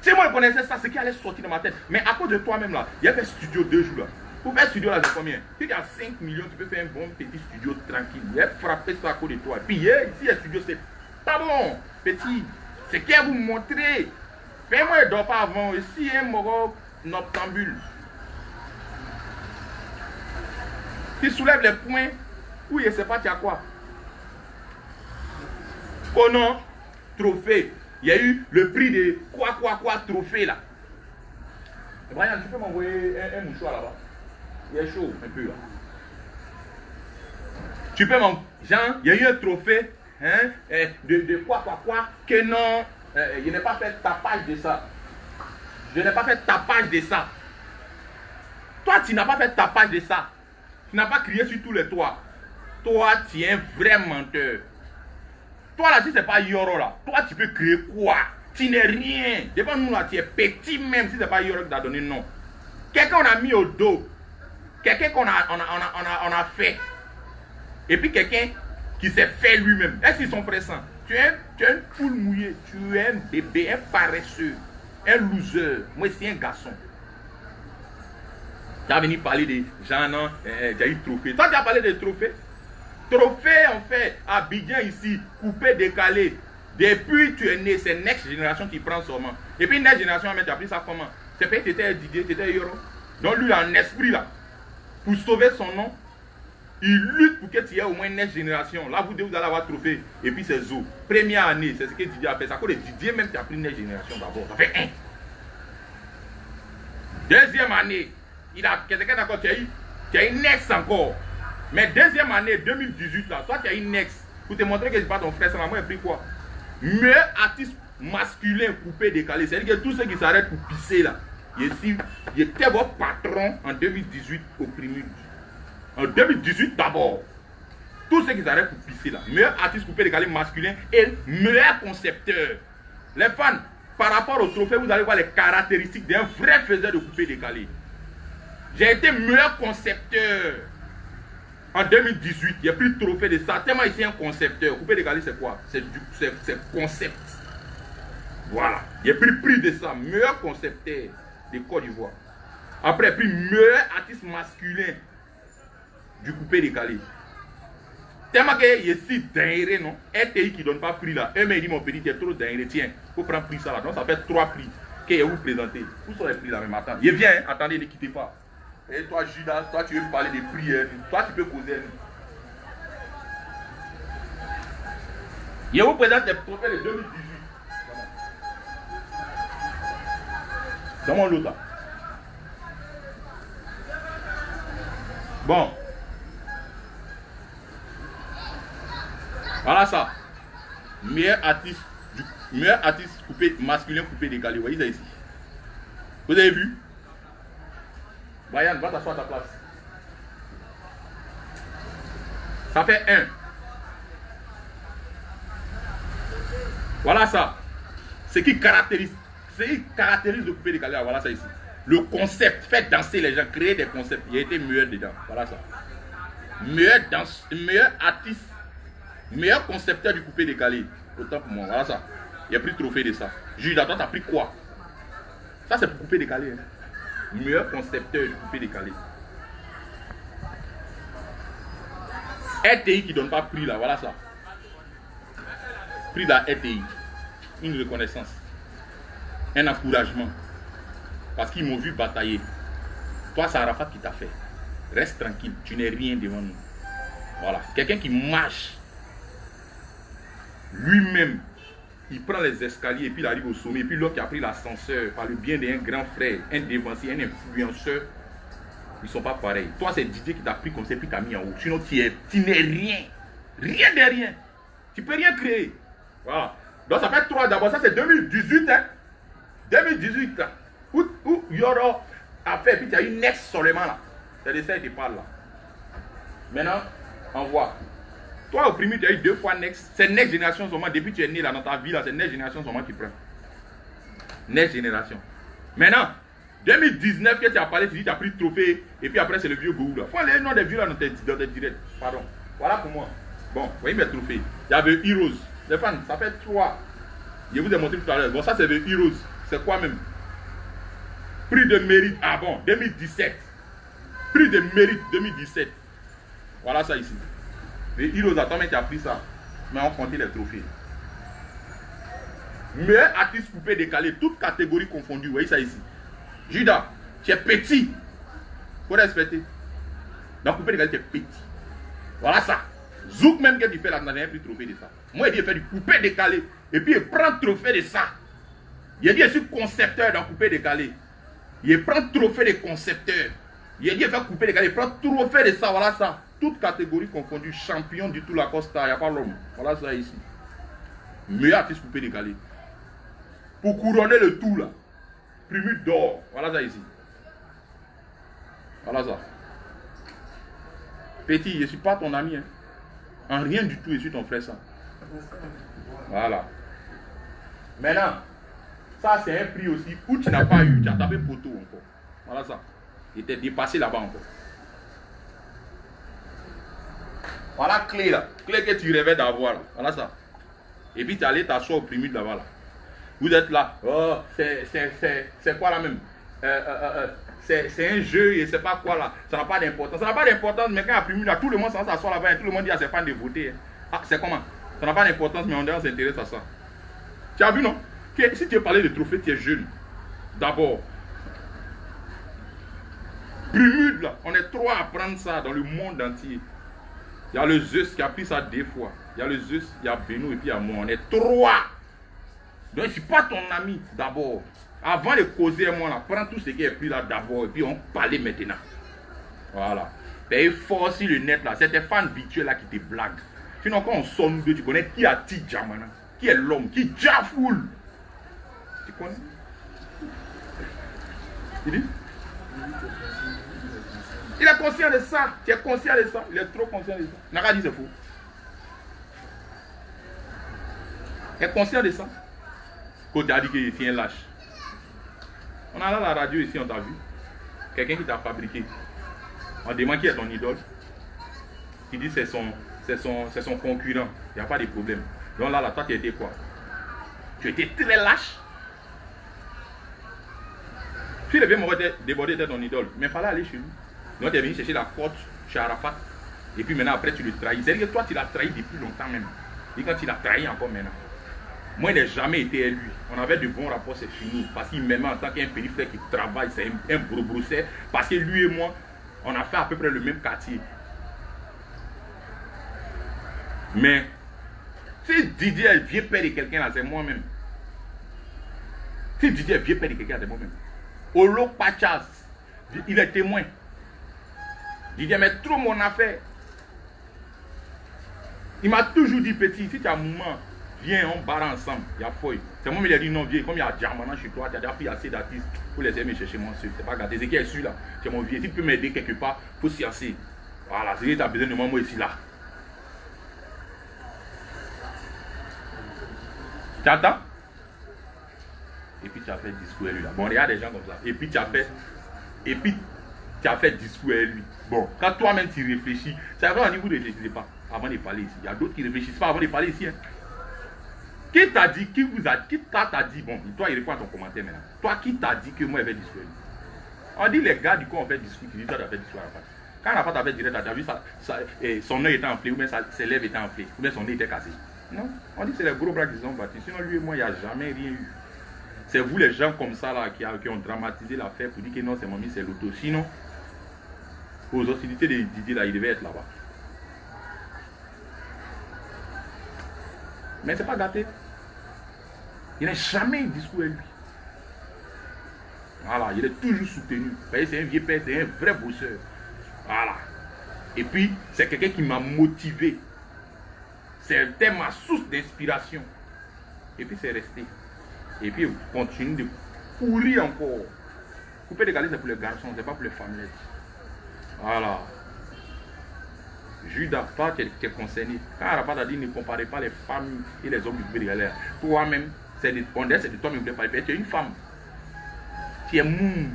Si moi je connaissais ça, c'est qui allait sortir de ma tête. Mais à cause de toi-même là, il y a fait studio 2 jours là. Pour faire studio là, c'est combien? Si tu as 5 millions, tu peux faire un bon petit studio tranquille. Il a frappé ça à cause de toi. Et puis ici, le studio, c'est pas bon, petit. C'est qui à vous montrer. Fais-moi, ne dors pas avant. Ici, un moro noctambule. Tu soulèves les points. Oui, je ne sais pas, tu as quoi? Oh non, trophée. Il y a eu le prix de quoi, trophée là. Brian, tu peux m'envoyer un mouchoir là-bas? Il est chaud un peu là. Tu peux m'envoyer. Jean, il y a eu un trophée hein, de quoi, que non. Je n'ai pas fait tapage de ça. Je n'ai pas fait tapage de ça. Toi, tu n'as pas fait tapage de ça. Tu n'as pas crié sur tous les toits. Toi, tu es un vrai menteur. Toi, là, si ce n'est pas Yoro, là, toi, tu peux créer quoi? Tu n'es rien. Devant nous, là, tu es petit même si ce n'est pas Yoro qui t'a donné non. Quelqu'un on a mis au dos. Quelqu'un qu'on a fait. Et puis quelqu'un qui s'est fait lui-même. Est-ce qu'ils sont pressants? Tu es une poule mouillée. Tu es un bébé, un paresseux, un loser. Moi, c'est un garçon. Tu as venu parler des gens, non, tu as eu trophée. Toi, tu as parlé des trophées. Trophée, en fait, Abidjan ici, coupé, décalé. Depuis que tu es né, c'est Next Génération qui prend seulement. Et puis Next Génération, tu as pris ça comment? C'est parce que tu étais Didier, tu étais Yoro. Donc lui, en esprit, là, pour sauver son nom, il lutte pour que tu aies au moins Next Génération. Là, vous allez avoir trophée. Et puis c'est Zo. Première année, c'est ce que Didier a fait. Ça cause de Didier, même tu as pris Next Génération d'abord. Ça fait 1. Deuxième année, il a quelqu'un d'accord, tu as eu Next encore. Mais deuxième année, 2018, là, toi tu as eu Next. Pour te montrer que c'est pas ton frère, ça m'a moi pris quoi? Meilleur artiste masculin coupé décalé. C'est-à-dire que tous ceux qui s'arrêtent pour pisser là, il était votre patron en 2018 au Primus. En 2018 d'abord. Tous ceux qui s'arrêtent pour pisser là. Meilleur artiste coupé décalé masculin et meilleur concepteur. Les fans, par rapport au trophée, vous allez voir les caractéristiques d'un vrai faiseur de coupé décalé. J'ai été meilleur concepteur. En 2018, il n'y a plus de trophée de ça. Tellement ici un concepteur. Coupé décalé, c'est quoi? C'est concept. Voilà. Il n'y a plus de prix de ça. Meilleur concepteur de Côte d'Ivoire. Après, puis meilleur artiste masculin du coupé décalé. Tellement que ici, dingue, non? RTI qui ne donne pas prix là. Eux, mais ils disent, mon petit, tu es trop dingue. Tiens, il faut prendre prix ça là. Donc, ça fait 3 prix que vous présentez. Où sont les prix là, même matin? Il vient, hein? Attendez, ne quittez pas. Et toi, Judas, toi, tu veux me parler des prix. Toi, tu peux causer. Je vous présente les trophées de 2018. Dans mon lot là. Bon. Voilà ça. Meilleur artiste coupé, masculin coupé décalé. Vous voyez ça ici. Vous avez vu? Brian, va t'asseoir à ta place. Ça fait 1. Voilà ça. Ce qui caractérise le coupé décalé. Voilà ça ici. Le concept, fait danser les gens, créer des concepts. Il a été meilleur dedans. Voilà ça. Meilleur artiste, meilleur concepteur du coupé décalé. Autant pour moi. Voilà ça. Il a pris trophée de ça. Judas, toi, t'as pris quoi? Ça, c'est pour couper décalé. Hein. Meilleur concepteur du coupé décalé. RTI qui ne donne pas prix là, voilà ça. Prix de la RTI. Une reconnaissance. Un encouragement. Parce qu'ils m'ont vu batailler. Toi, c'est Arafat qui t'a fait. Reste tranquille, tu n'es rien devant nous. Voilà. Quelqu'un qui marche. Lui-même. Il prend les escaliers et puis il arrive au sommet. Et puis l'autre qui a pris l'ascenseur par le bien d'un grand frère, un dévancier, un influenceur. Ils ne sont pas pareils. Toi, c'est Didier qui t'a pris comme ça et puis t'a mis en haut. Sinon, tu n'es rien. Rien de rien. Tu ne peux rien créer. Voilà. Donc, ça fait 3 d'abord. Ça, c'est 2018. Hein? 2018. Là. Où Yoro a fait. Et puis, tu as une next seulement là. C'est de ça que tu parles là. Maintenant, envoie. Toi, au premier, tu as eu 2 fois next. C'est next génération seulement. Depuis que tu es né là dans ta vie là, c'est next génération seulement qui prend. Next génération. Maintenant, 2019 que tu as parlé, tu dis que tu as pris le trophée. Et puis après, c'est le vieux goût là. Faut les noms des vieux là dans tes directs. Pardon. Voilà pour moi. Bon, vous voyez mes trophées. Il y avait Heroes. Les fans, ça fait 3. Je vous ai montré tout à l'heure. Bon, ça c'est le Heroes. C'est quoi même? Prix de mérite. Ah bon, 2017. Prix de mérite 2017. Voilà ça ici. Les Heroes, attends, mais tu as pris ça. Mais on comptait les trophées. Meilleur artiste coupé décalé, toutes catégories confondues. Vous voyez ça ici. Judas, tu es petit. Faut respecter. Dans coupé décalé, tu es petit. Voilà ça. Zouk même que tu fais là, tu n'as rien pris trophée de ça. Moi, il dit, il fait du coupé décalé. Et puis, il prend trophée de ça. Il a dit, je suis concepteur dans coupé décalé. Il prend trophée de concepteur. Il a dit, il fait couper décalé. Il prend trophée de ça. Voilà ça. Toutes catégories confondues. Champion du tout la Costa. Il n'y a pas l'homme. Voilà ça ici. Meilleur artiste coupé décalé. Pour couronner le tout là. Primule d'or. Voilà ça ici. Voilà ça. Petit, je ne suis pas ton ami. Hein. En rien du tout, je suis ton frère ça. Voilà. Maintenant, ça c'est un prix aussi où tu n'as pas eu. Tu as tapé poteau encore. Voilà ça. Il était dépassé là-bas encore. Voilà clé là. Clé que tu rêvais d'avoir là. Voilà ça. Et puis tu es allé t'asseoir au primule là-bas là. Vous êtes là. Oh, c'est quoi là même? C'est un jeu et c'est pas quoi là. Ça n'a pas d'importance. Ça n'a pas d'importance, mais quand il y a primule là, tout le monde s'assoit là-bas et tout le monde dit à ses fans de voter. Ah, c'est comment? Ça n'a pas d'importance, mais on s'intéresse à ça. Tu as vu non? Que, si tu veux parler de trophée, tu es jeune. D'abord. Primule là, on est 3 à prendre ça dans le monde entier. Il y a le Zeus qui a pris ça 2 fois. Il y a le Zeus, il y a Beno et puis il y a moi. On est 3. Donc je ne suis pas ton ami d'abord. Avant de causer moi là, prends tout ce qui est pris là d'abord et puis on parle maintenant. Voilà. Paye fort sur le net là. C'est tes fans virtuels là qui te blaguent. Sinon quand on sort nous deux, tu connais qui a Tidjamana, qui est l'homme, qui Jafoul. Tu connais? Il dit? Il est conscient de ça. Tu es conscient de ça. Il est trop conscient de ça. N'a dit c'est faux. Il est conscient de ça. Quand tu as dit qu'il est un lâche. On a là la radio ici, on t'a vu. Quelqu'un qui t'a fabriqué. On demande qui est ton idole. Qui dit c'est son concurrent. Il n'y a pas de problème. Donc là, toi, tu étais quoi? Tu étais très lâche. Tu devais m'avoir débordé de ton idole. Mais il fallait aller chez lui. Donc tu es venu chercher la porte chez Arafat. Et puis maintenant, après, tu le trahis. C'est-à-dire que toi, tu l'as trahi depuis longtemps même. Et quand tu l'as trahi encore maintenant. Moi, il n'a jamais été élu. On avait de bons rapports, c'est fini. Parce qu'il m'aimait en tant qu'un petit frère qui travaille. C'est un gros brosseur. Parce que lui et moi, on a fait à peu près le même quartier. Mais, Si Didier est vieux père de quelqu'un là, c'est moi-même. Si Didier est vieux père de quelqu'un, c'est moi-même. Olo Pachas, il est témoin. Didier met trop mon affaire. Il m'a toujours dit, petit, si tu as un moment, viens, on barre ensemble. Il y a fouille. C'est moi qui lui ai dit non, viens. Comme il y a Diamant chez toi, tu as déjà pris assez d'artistes pour les aimer chercher mon seul. C'est pas gâté. C'est qui est celui-là? C'est mon vieux. Si tu peux m'aider quelque part, il faut s'y asseoir. Voilà, c'est que tu as besoin de moi, moi ici là. Tu attends? Et puis tu as fait discours à lui là. Bon, il y a des gens comme ça. Et puis tu as fait discours à lui. Bon, quand toi-même tu réfléchis, c'est vrai, vous ne réfléchissez pas avant de parler ici. Il y a d'autres qui ne réfléchissent pas avant de parler ici. Hein. Qui t'a dit, qui t'a dit, bon, toi il répond à ton commentaire maintenant. Toi qui t'a dit que moi je vais discours à lui? On dit les gars du coup on fait discours, qui disent toi tu as fait discours à la face. Quand la face a fait direct, tu as vu son œil était enflé, ou bien ses lèvres étaient enflées, ou bien son nez était cassé. Non, on dit que c'est les gros bras qui sont battus. Sinon lui et moi il n'y a jamais rien eu. C'est vous les gens comme ça là qui ont dramatisé l'affaire pour dire que non c'est mamie, c'est l'auto. Sinon, aux hostilités de Didier là, il devait être là-bas. Mais c'est pas gâté. Il n'a jamais eu discours à lui. Voilà, il est toujours soutenu. Vous voyez, c'est un vieux père, c'est un vrai bosseur. Voilà. Et puis, c'est quelqu'un qui m'a motivé. C'était ma source d'inspiration. Et puis, c'est resté. Et puis, on continue de pourrir encore. Couper des galettes, c'est pour les garçons, c'est pas pour les femmes. Voilà. Judas, toi, tu es concerné. Quand Arafat a dit ne comparez pas les femmes et les hommes du couper des galettes, toi-même, c'est de toi-même qui parler. Tu es une femme. Tu es mou.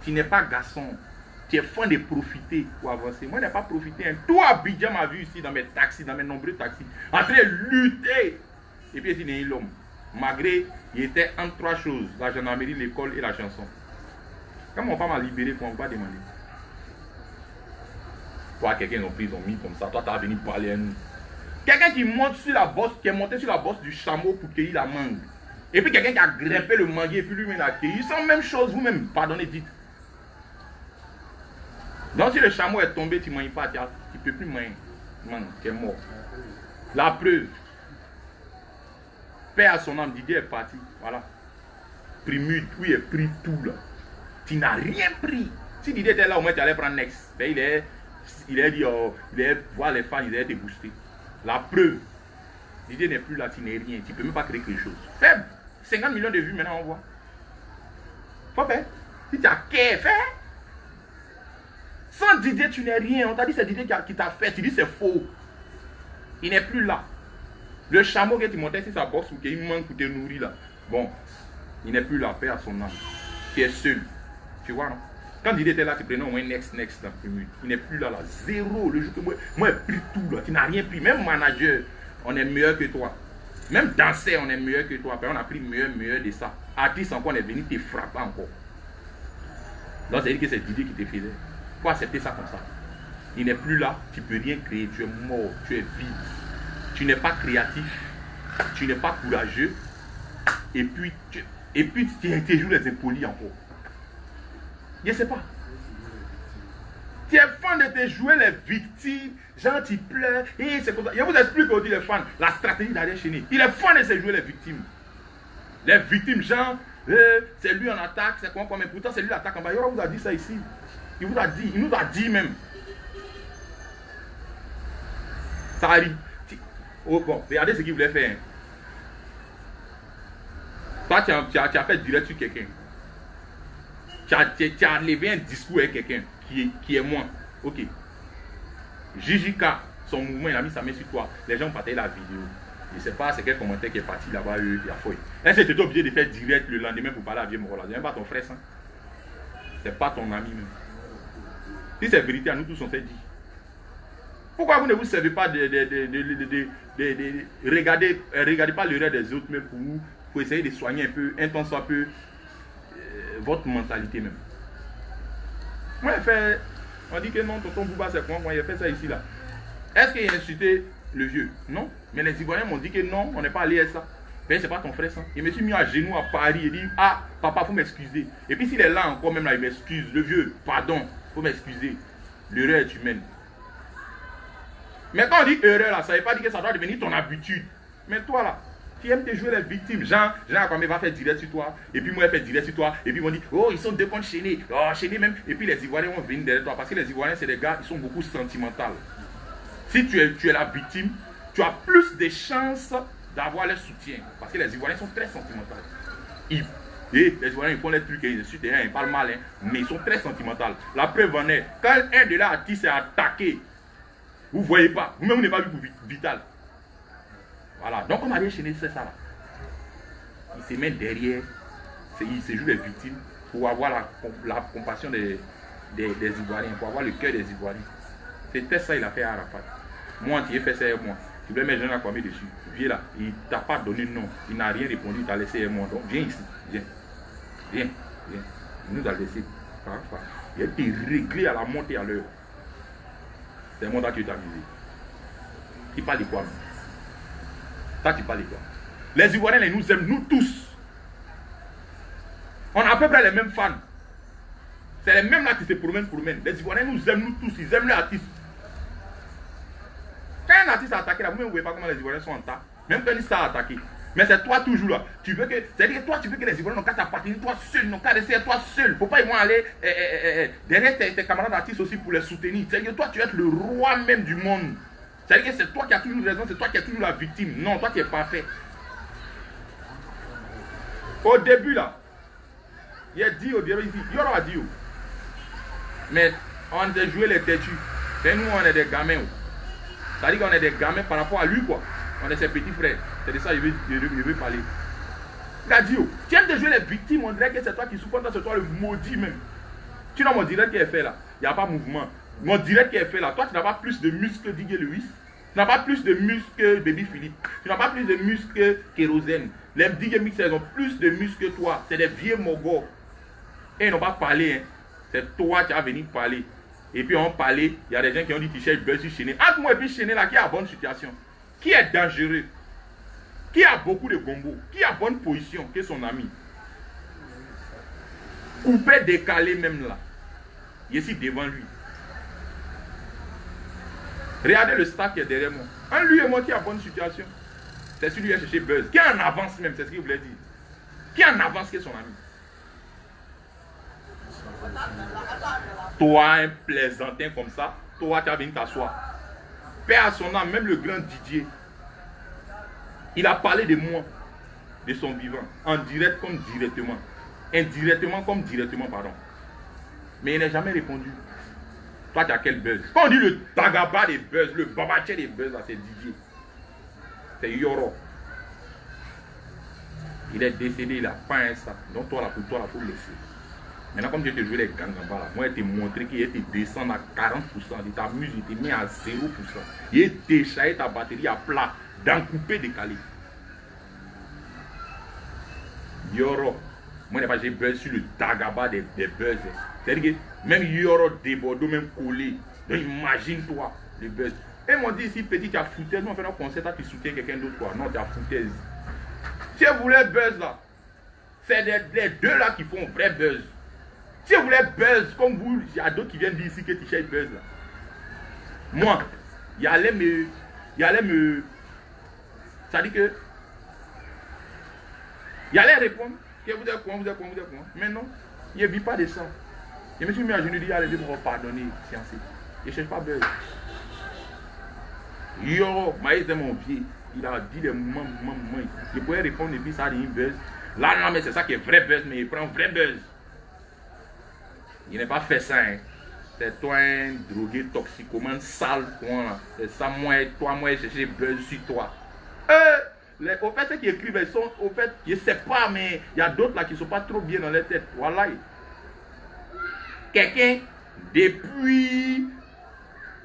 Tu n'es pas garçon. Tu es fan de profiter pour avancer. Moi, je n'ai pas profité. Hein. Toi, Abidjan m'a vu ici dans mes taxis, dans mes nombreux taxis, en train de lutter. Et puis, il y a l'homme. Malgré, il était entre trois choses, la gendarmerie, l'école et la chanson. Quand mon père m'a libéré, qu'on ne va pas demander. Toi, quelqu'un en prison, mis comme ça, toi, tu as venu parler à nous. Quelqu'un qui monte sur la bosse, qui est monté sur la bosse du chameau pour cueillir la mangue. Et puis quelqu'un qui a grimpé le manguier et puis lui-même l'a cueilli. C'est la même chose, vous-même, pardonnez, dites. Donc si le chameau est tombé, tu ne manges pas, tu ne peux plus manger. Man, tu es mort. La preuve. Père à son âme, Didier est parti. Voilà. Primude, oui, il a pris tout là. Tu n'as rien pris. Si Didier était là, au moins tu allais prendre Next. Ben, il a dit, il allait voir les fans, il allait te booster. La preuve. Didier n'est plus là, tu n'es rien. Tu ne peux même pas créer quelque chose. Faible. 50 millions de vues maintenant, on voit. Faut faire. Si tu as qu'à faire. Sans Didier, tu n'es rien. On t'a dit c'est Didier qui t'a fait. Tu dis c'est faux. Il n'est plus là. Le chameau que tu montais sur sa boxe ou qu'il manque pour te nourrir là. Bon, il n'est plus là. Paix à son âme. Tu es seul. Tu vois, non? Quand Didier était là, tu prenais au moins next dans le premier. Il n'est plus là, là. Zéro. Le jour que moi j'ai pris tout là. Tu n'as rien pris. Même manager, on est meilleur que toi. Même danseur, on est meilleur que toi. Après, on a pris meilleur de ça. Artiste encore, on est venu te frapper encore. Donc, c'est-à-dire que c'est Didier qui te faisait. Il faut accepter ça comme ça. Il n'est plus là, tu ne peux rien créer, tu es mort, tu es vide. Tu n'es pas créatif, tu n'es pas courageux. Et puis tu joues les impolis encore. Je ne sais pas. Tu es fan de te jouer les victimes, genre tu pleures, et c'est comme ça. Je vous explique aujourd'hui les fans, la stratégie d'Ariel Chéné. Il est fan de se jouer les victimes. Les victimes, genre, c'est lui en attaque, c'est quoi, mais pourtant c'est lui l'attaque en bas. Il vous a dit ça ici. Il vous a dit, il nous a dit même. Ça arrive. Oh, bon, regardez ce qu'il voulait faire. Toi, tu as fait direct sur quelqu'un. Tu as levé un discours avec quelqu'un qui est moi. Ok. Jijika, son mouvement, il a mis sa main sur toi. Les gens ont partagé la vidéo. Je ne sais pas c'est quel commentaire qui est parti là-bas, il a fouillé. Est-ce que tu es obligé de faire direct le lendemain pour parler à Vieux Morola? Ce n'est pas ton frère, ça. Ce n'est pas ton ami même. Si c'est vérité, à nous tous on s'est dit. Pourquoi vous ne vous servez pas regardez pas l'erreur des autres, mais pour essayer de soigner un peu, un temps soit peu, votre mentalité même. Moi, on dit que non, tonton Bouba, c'est quoi, moi, il a fait ça ici, là. Est-ce qu'il a insulté le vieux? Non. Mais les Ivoiriens m'ont dit que non, on n'est pas allé à ça. Mais c'est pas ton frère, ça. Il me suis mis à genoux à Paris et dit, ah, papa, faut m'excuser. Et puis s'il est là encore, même là, il m'excuse. Le vieux, pardon, faut m'excuser. L'erreur est humaine. Mais quand on dit erreur, là, ça ne veut pas dire que ça doit devenir ton habitude. Mais toi là, tu aimes te jouer les victimes. Jean quand il va faire direct sur toi, et puis moi il fait direct sur toi, et puis ils vont dire, oh ils sont deux contre chaînés, oh chaînés même, et puis les Ivoiriens vont venir derrière toi, parce que les Ivoiriens c'est des gars, ils sont beaucoup sentimentaux. Si tu es la victime, tu as plus de chances d'avoir leur soutien, parce que les Ivoiriens sont très sentimentaux. Et les Ivoiriens ils font les trucs, ils insultent, ils parlent mal, mais ils sont très sentimentaux. La preuve en est, quand un de leurs artistes est attaqué, vous ne voyez pas, vous-même vous n'avez pas vu pour Vital. Voilà, donc on a bien chaîné, c'est ça là. Il se met derrière, il se joue les victimes pour avoir la compassion des Ivoiriens, pour avoir le cœur des Ivoiriens. C'était ça il a fait à Arafat. Moi, tu as fait ça avec moi. Tu voulais mettre Jean Kwame dessus. Viens là, il ne t'a pas donné de nom, il n'a rien répondu, il t'a laissé avec moi. Donc viens ici, viens. Il nous a laissé. Il a été réglé à la montée à l'heure. C'est moi qui t'a amusé. Tu parles de quoi? Toi, tu parles de quoi? Les Ivoiriens, ils nous aiment, nous tous. On a à peu près les mêmes fans. C'est les mêmes là qui se promènent. Les Ivoiriens nous aiment, nous tous. Ils aiment les artistes. Quand un artiste a attaqué là, vous ne voyez pas comment les Ivoiriens sont en tas. Même quand il s'est attaqué. Mais c'est toi toujours là. Tu veux que, c'est-à-dire que toi, tu veux que les Ivoiriens n'ont qu'à t'appartenir, toi seul, n'ont qu'à rester toi seul. Faut pas ils vont aller derrière tes camarades artistes aussi pour les soutenir. C'est-à-dire que toi, tu vas être le roi même du monde. C'est-à-dire que c'est toi qui as toujours raison, c'est toi qui as toujours la victime. Non, toi qui es parfait. Au début là, il a dit au début, il y aura dit. Mais on a joué les têtus. Mais nous, on est des gamins. C'est-à-dire qu'on est des gamins par rapport à lui, quoi. On est ses petits frères. C'est de ça qu'il veut parler. Il a dit, tu aimes de jouer les victimes, on dirait que c'est toi qui souffres, c'est toi le maudit même. Tu vois mon direct qui est fait là, il n'y a pas mouvement. Mon direct qui est fait là, toi tu n'as pas plus de muscles que Didier Lewis. Tu n'as pas plus de muscles que Baby Philippe. Tu n'as pas plus de muscles que Kérosène. Les DJ Mixers ont plus de muscles que toi. C'est des vieux mogos. Et ils n'ont pas parlé. Hein. C'est toi qui as venu parler. Et puis on parlait, il y a des gens qui ont dit tu cherches buzz sur Chéné. Entre moi et puis Chéné là, qui a bonne situation, qui est dangereux, qui a beaucoup de gombo, qui a bonne position, qui est son ami. Coupé, décalé même là. Il est ici devant lui. Regardez le star qui est derrière moi. Un lui et moi qui a bonne situation. C'est celui qui a cherché buzz. Qui est en avance même, c'est ce qu'il voulait dire. Qui est en avance qui est son ami. Toi, un plaisantin comme ça, toi, tu as venu t'asseoir. Père à son âme, même le grand Didier, il a parlé de moi, de son vivant, en direct comme directement, indirectement comme directement, pardon. Mais il n'a jamais répondu. Toi, tu as quel buzz? Quand on dit le tagaba des buzz, le babaché des buzz, c'est Didier. C'est Yoro. Il est décédé, il a pas un sac. Donc toi, là, pour toi, il faut le laisser. Maintenant, comme je te joué les gangambas là, moi, je t'ai montré qu'il était descendu à 40%. Il t'amuse, il t'a mis à 0%. Il est déchaillé ta batterie à plat, dans coupé, décalé. Yoro. Moi, j'ai buzz sur le tagaba des buzz. C'est-à-dire que même Yoro débordé, même collé. Donc imagine-toi le buzz. Et ils m'ont dit ici, petit, tu as foutaise. Nous, on fait un concert, tu soutiens quelqu'un d'autre. Quoi. Non, tu as foutaise. Si vous voulez buzz là, c'est les deux là qui font vrai buzz. Si vous voulez buzz, comme vous, il y a d'autres qui viennent dire ici que tu cherches buzz là. Moi, il allait me. Ça dit que. Il allait répondre. Que vous êtes quoi. Mais non, il ne vit pas de ça. Je me suis mis à genoux et dit, allez, pour pardonner, fiancé. Je ne cherche pas buzz. Yo, Maïs est mon vieux. Il a dit les moments. Je pouvais répondre et puis ça a dit une buzz. Là, non, mais c'est ça qui est vrai buzz, mais il prend vrai buzz. Il n'a pas fait ça, hein. C'est toi un drogué toxicomane sale, toi. C'est ça, moi, j'ai buzz sur toi. Au fait, ceux qui écrivent, ils sont, au fait, je ne sais pas, mais il y a d'autres là qui ne sont pas trop bien dans leur tête. Voilà. Quelqu'un, depuis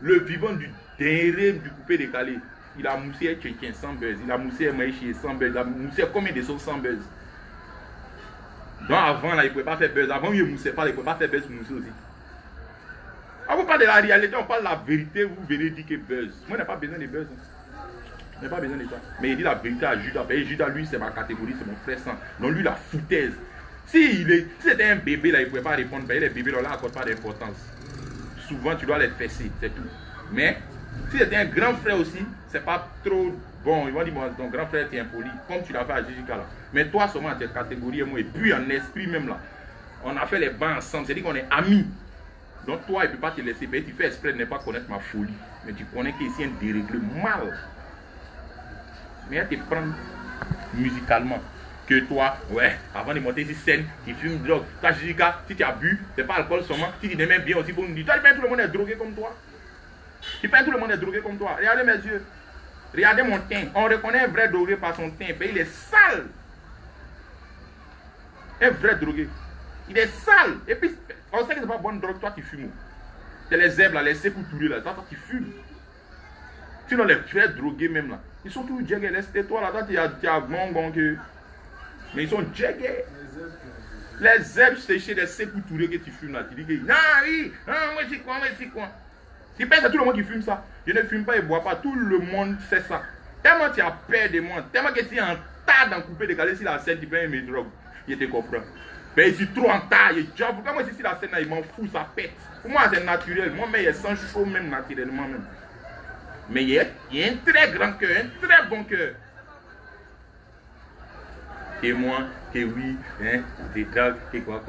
le vivant du dernier du coupé décalé, il a moussé un tchétchien sans buzz, il a moussé un maïchi sans buzz, il a moussé combien de choses sans buzz. Donc avant, là, il ne pouvait pas faire buzz. Avant, il ne moussait pas, il ne pouvait pas faire buzz pour mousser aussi. On ne parle pas de la réalité, on parle de la vérité, vous venez dire que buzz. Moi, je n'ai pas besoin de buzz. Je n'ai pas besoin de ça. Mais il dit la vérité à Judas. Et Judas, lui, c'est ma catégorie, c'est mon frère sang. Donc lui, la foutaise. Si c'était un bébé, là, il ne pouvait pas répondre. Les bébés, là, n'accordent pas d'importance. Souvent, tu dois les fesser, c'est tout. Mais si c'était un grand frère aussi, c'est pas trop Bon, ils vont dire, bon, ton grand frère, tu es impoli, comme tu l'as fait à Jijika là. Mais toi, seulement, tu es catégorie et moi, et puis en esprit même là. On a fait les bancs ensemble, c'est-à-dire qu'on est amis. Donc toi, il ne peut pas te laisser payer. Tu fais exprès de ne pas connaître ma folie. Mais tu connais qu'il y a ici un déréglé mal. Mais elle te prend musicalement. Que toi, ouais, avant de monter sur scène, tu fumes drogue. Toi, Jijika, si tu as bu, c'est pas alcool seulement. Si tu t'aimes bien aussi pour nous dire, toi, tout le monde est drogué comme toi. Tu penses tout le monde est drogué comme toi. Regardez mes yeux. Regardez mon teint. On reconnaît un vrai drogué par son teint. Il est sale. Un vrai drogué. Il est sale. Et puis, on sait que c'est pas bonne drogue. Toi, tu fumes. C'est les zèbres, là, les sécouturiers, là. Toi, tu fumes. Sinon, les vrais drogués, même là. Ils sont tous jaggés. Laisse-toi, là. Toi, tu as bon que. Mais ils sont jaggés. Les zèbres séchés, les sécouturiers que tu fumes, là. Tu dis que. Non, oui. Non, moi, c'est quoi, moi, c'est quoi. Tu penses que c'est tout le monde qui fume ça. Je ne fume pas et bois pas. Tout le monde sait ça. Tellement tu as peur de moi. Tellement que si un tas d'en couper décalé sur la scène, tu peux mes drogues. Je te comprends. Mais je suis trop en tas. Pourquoi moi, si la scène, là, il m'en fout, ça pète. Pour moi, c'est naturel. Moi, mais il sent chaud même naturellement. Même. Mais il y a un très grand cœur, un très bon cœur. Et moi, que oui, hein, des drogues, que quoi.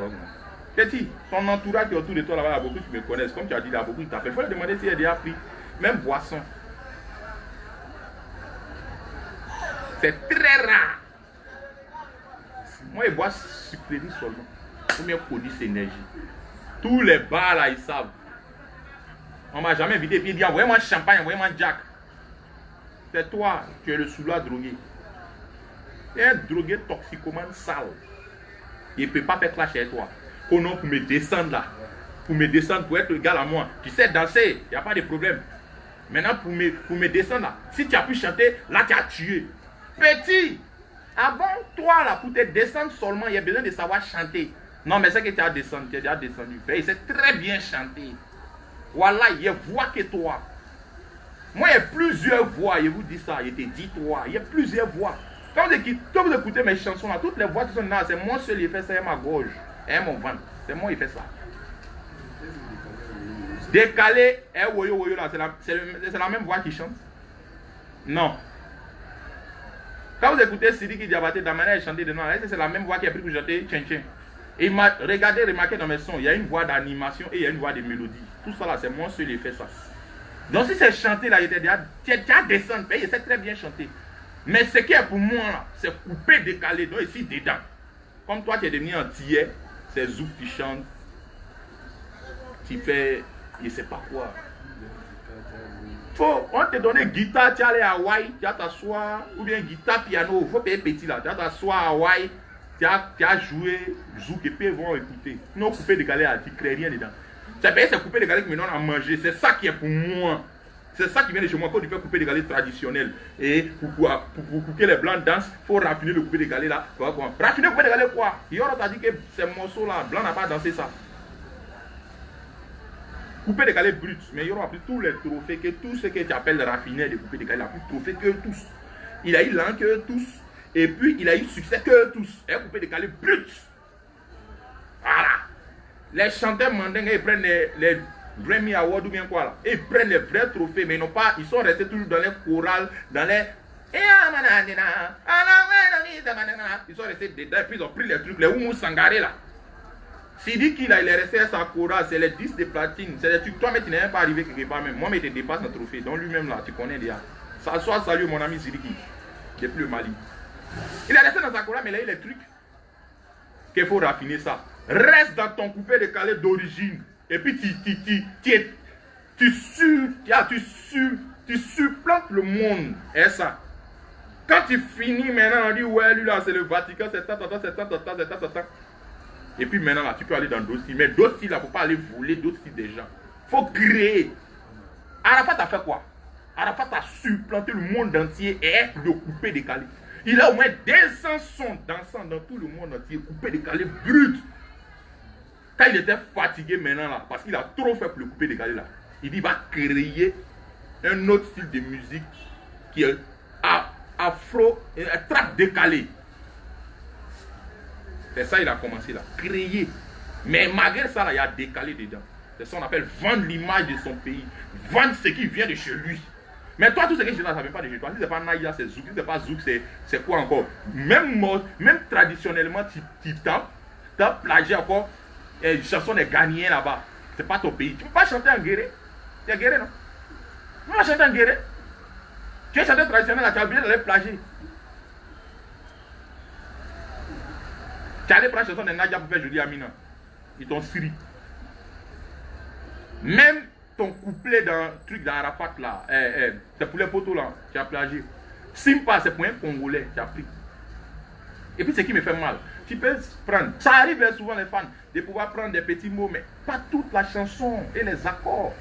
Petit, ton entourage qui est autour de toi là-bas, beaucoup qui me connaissent. Comme tu as dit là, beaucoup qui t'appellent. Il faut leur demander s'il y a déjà pris. Même boisson. C'est très rare. Moi, je bois sucré seulement. Pour mieux produire cette énergie. Tous les bars là, ils savent. On m'a jamais invité et puis il dit envoyez-moi champagne, envoyez-moi Jack. C'est toi, tu es le sous-là drogué. Tu es un drogué toxicomane sale. Il ne peut pas faire clash avec toi. Oh non, pour me descendre là. Pour me descendre, pour être égal à moi. Tu sais danser, il n'y a pas de problème. Maintenant, pour me descendre là, si tu as pu chanter, là tu as tué. Petit, avant toi là, pour te descendre seulement, il y a besoin de savoir chanter. Non, mais c'est que tu as descendu, tu as déjà descendu. Il sait très bien chanter. Voilà, il y a voix que toi. Moi, il y a plusieurs voix, je vous dis ça, je te dis toi. Il y a plusieurs voix. Quand vous écoutez mes chansons là, toutes les voix qui sont là, c'est moi seul qui fait ça, et ma gorge, et mon ventre. C'est moi qui fait ça. Décalé, et woyo woyo là, c'est la même voix qui chante. Non. Quand vous écoutez Sidiki Diabaté, dans la manière de chanter de noir, c'est la même voix qui a pris pour chanter Tchen Tchen. Et regardez, remarquez dans mes sons, il y a une voix d'animation et il y a une voix de mélodie. Tout ça là, c'est moi seul qui fait ça. Donc si c'est chanté là, tu as descendu, il sait très bien chanter. Mais ce qui est pour moi là, c'est couper, décaler, donc ici dedans. Comme toi, tu es devenu antillais, c'est Zouk qui chante, tu fais, je ne sais pas quoi. On te donne guitare, tu allais à Hawaï, tu vas t'asseoir, ou bien guitare, piano, il faut payer petit là, tu vas t'asseoir à Hawaï, tu as joué Zouk et puis ils vont écouter. Non, couper, décaler, tu ne crées rien dedans. C'est couper, décaler qui me donne à manger, c'est ça qui est pour moi. C'est ça qui vient de chez moi. Quand tu fais couper décalé traditionnel et pour que les blancs dansent, il faut raffiner le couper décalé là. Raffiner le couper décalé quoi? Yoro t'a dit que ces morceaux là, blanc n'a pas dansé ça. Couper décalé brut, mais Yoro a pris tous les trophées, que tout ce que tu appelles raffiné de couper décalé, il a plus de trophées que tous. Il a eu l'an que tous, et puis il a eu succès que tous. Et couper décalé brut. Voilà. Les chanteurs mandingues, ils prennent les Grammy Award ou bien quoi là. Et ils prennent les vrais trophées, mais ils sont restés toujours dans les chorales, dans les. Ils sont restés dedans, et puis ils ont pris les trucs, les Oumou Sangaré là. Sidiki là, il est resté à sa chorale, c'est les 10 de platine, c'est les trucs. Toi, mais tu n'es même pas arrivé quelque part même. Moi, mais tu dépasses un trophée. Donc lui-même là, tu connais déjà. Ça soit salut mon ami Sidiki, depuis le Mali. Il est resté dans sa chorale, mais il a eu les trucs qu'il faut raffiner ça. Reste dans ton coupé décalé d'origine. Et puis tu supplantes le monde. Et ça. Quand tu finis maintenant, on dit ouais, lui là c'est le Vatican, c'est ça. Et puis maintenant là, tu peux aller dans d'autres styles. Mais d'autres styles là, il ne faut pas aller voler d'autres styles des gens. Il faut créer. Arafat a fait quoi? Arafat a supplanté le monde entier et est le coupé décalé. Il a au moins 200 sons dansant dans tout le monde entier, coupé décalé brut. Quand il était fatigué maintenant là, parce qu'il a trop fait pour le couper décalé là, il dit il va créer un autre style de musique qui est afro, trap décalé. C'est ça il a commencé là, créer. Mais malgré ça là, il y a décalé dedans. C'est ça qu'on appelle vendre l'image de son pays, vendre ce qui vient de chez lui. Mais toi, tout ce que je dis là, ça ne vient pas de chez toi. Si ce n'est pas Naïa, c'est Zouk. Si ce n'est pas Zouk, c'est quoi encore? Même traditionnellement, tu t'as plagié encore une chanson des Ghanéens là-bas. Ce n'est pas ton pays. Tu ne peux pas chanter en guéré. Tu es guéré, non? Tu ne peux pas chanter en guéré. Tu es chanteur traditionnel là, tu as oublié de les plagier. Tu allais prendre la chanson de Nadia pour faire Jolie Amina. Ils t'ont siri. Même ton couplet dans truc d'Arafat là, c'est pour les poteaux là, tu as plagié. Simpa, c'est pour un Congolais, tu as pris. Et puis ce qui me fait mal, tu peux prendre, ça arrive souvent les fans, de pouvoir prendre des petits mots, mais pas toute la chanson et les accords.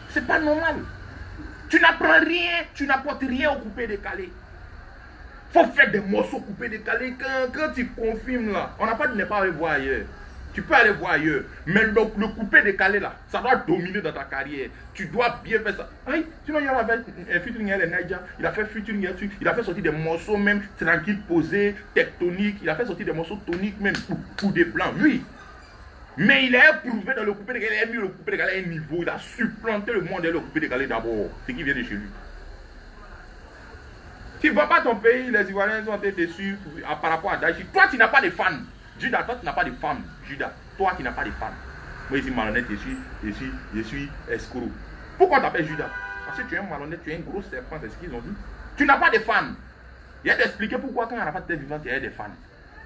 C'est pas normal. Tu n'apprends rien, tu n'apportes rien au coupé décalé. Faut faire des morceaux coupés décalés. Quand tu confirmes là, on n'a pas dit ne pas aller voir ailleurs. Tu peux aller voir ailleurs. Mais le coupé décalé là, ça doit dominer dans ta carrière. Tu dois bien faire ça. Aïe, sinon il y a un featuring avec Naija. Il a fait featuring là-dessus. Il a fait sortir des morceaux même tranquilles, posés, tectoniques. Il a fait sortir des morceaux toniques même pour des plans. Oui. Mais il a prouvé dans le coupé décalé. Il a mis le coupé décalé à un niveau. Il a supplanté le monde et le coupé décalé d'abord. Ce qui vient de chez lui. Tu ne vois pas ton pays, les Ivoiriens ont été déçus par rapport à Daïchi. Toi, tu n'as pas de fans. Judas, toi, tu n'as pas de fans. Judas, toi qui n'as pas de fans. Moi, ici, malhonnête, je suis escroc. Pourquoi tu t'appelles Judas? Parce que tu es un malhonnête, tu es un gros serpent, c'est ce qu'ils ont dit. Tu n'as pas de fans. Il y a d'expliquer pourquoi quand Arafat était vivant, il y a des fans.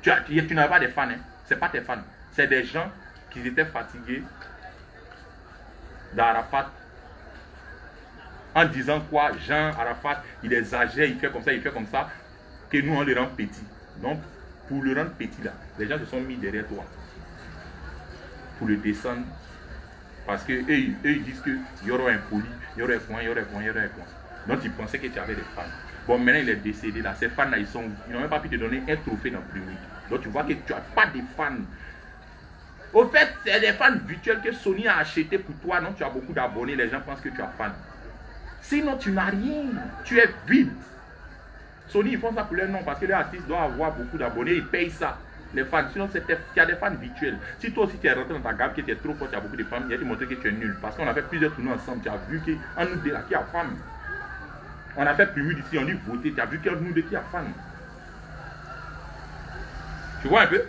Tu n'as pas de fans. Hein. Ce n'est pas tes fans. C'est des gens qui étaient fatigués d'Arafat. En disant quoi, Jean Arafat, il exagère, il fait comme ça, que nous on le rend petit. Donc, pour le rendre petit là, les gens se sont mis derrière toi. Pour le descendre. Parce que eux ils disent qu'il y aura un poli, il y aura un coin. Donc ils pensaient que tu avais des fans. Bon, maintenant il est décédé là. Ces fans là, ils n'ont même pas pu te donner un trophée dans le public. Donc tu vois que tu n'as pas de fans. Au fait, c'est des fans virtuels que Sony a acheté pour toi. Donc tu as beaucoup d'abonnés, les gens pensent que tu as fans. Sinon, tu n'as rien. Tu es vide. Sony, ils font ça pour leur nom parce que les artistes doivent avoir beaucoup d'abonnés. Ils payent ça. Les fans. Sinon, tu as des fans virtuels. Si toi aussi, tu es rentré dans ta gamme, que tu es trop fort, tu as beaucoup de fans, il y a te montrer que tu es nul. Parce qu'on a fait plusieurs tournois ensemble. Tu as vu qu'en nous deux, là, qui a fan. On a fait plus d'ici, on dit voter. Tu as vu qu'en nous deux, qui a fan. Tu vois un peu?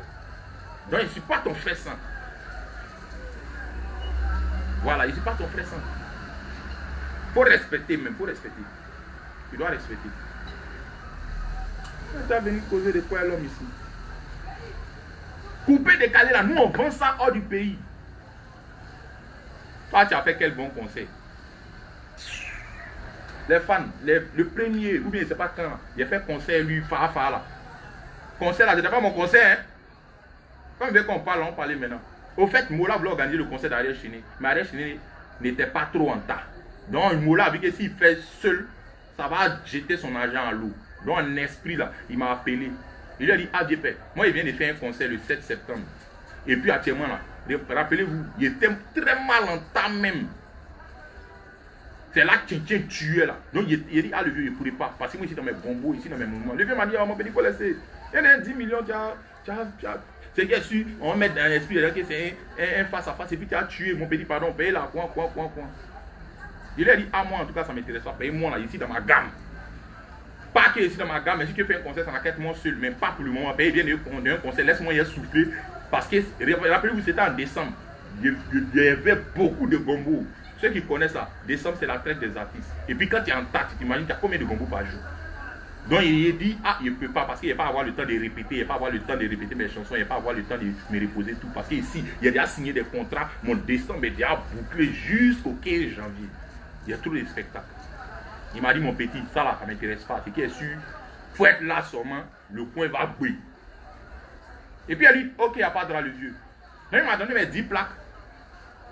Donc, je ne suis pas ton frère sang. Voilà, je ne suis pas ton frère sang. Faut respecter même, faut respecter. Tu dois respecter. Tu as venu causer des points à l'homme ici. Couper, décaler là, nous on vend ça hors du pays. Toi tu as fait quel bon conseil? Les fans, le premier, ou bien c'est pas quand, il a fait conseil lui, Fafa là. Conseil là, c'était pas mon conseil hein. Comme bien qu'on parle, on parlait maintenant. Au fait, Mola voulait organiser le conseil d'Ariel Chéné, mais Ariel Chéné n'était pas trop en tas. Donc, Mola a vu que s'il fait seul, ça va jeter son argent à l'eau. Donc, un esprit là, il m'a appelé. Il lui a dit, ah, Dieu Père, moi, il vient de faire un concert le 7 septembre. Et puis, actuellement là, rappelez-vous, il était très mal en temps même. C'est là que Tchin tué là. Donc, il dit, ah, le vieux, il ne pourrait pas. Parce que moi, ici, dans mes bombos, ici, dans mes mouvements. Le vieux m'a dit, ah, mon petit, il faut laisser. Il y en a 10 millions, c'est que su, on va mettre dans l'esprit que c'est un face à face. Et puis, tu as tué, mon petit, pardon, paye là, quoi. Il a dit, ah moi en tout cas ça ne m'intéresse pas, paye-moi là, ici dans ma gamme. Pas que ici dans ma gamme, mais si tu fais un concert, ça n'a qu'à être moi seul, mais pas pour le moment, paye bien un concert, laisse-moi y souffler. Parce que, rappelez-vous, c'était en décembre, il y avait beaucoup de gombos. Ceux qui connaissent ça, décembre c'est la traite des artistes. Et puis quand tu es en tas, tu t'imagines, tu as combien de gombos par jour? Donc il a dit, ah il ne peut pas, parce qu'il ne va pas avoir le temps de répéter, il ne va pas avoir le temps de répéter mes chansons, il ne va pas avoir le temps de me reposer tout. Parce qu'ici, il a déjà signé des contrats, mon décembre est déjà bouclé jusqu'au 15 janvier. Il y a tous les spectacles. Il m'a dit, mon petit, ça là, ça ne m'intéresse pas. C'est qui est sûr, il faut être là seulement, le coin va brûler. Et puis il a dit, ok, il n'y a pas de droit le vieux. Donc il m'a donné mes 10 plaques.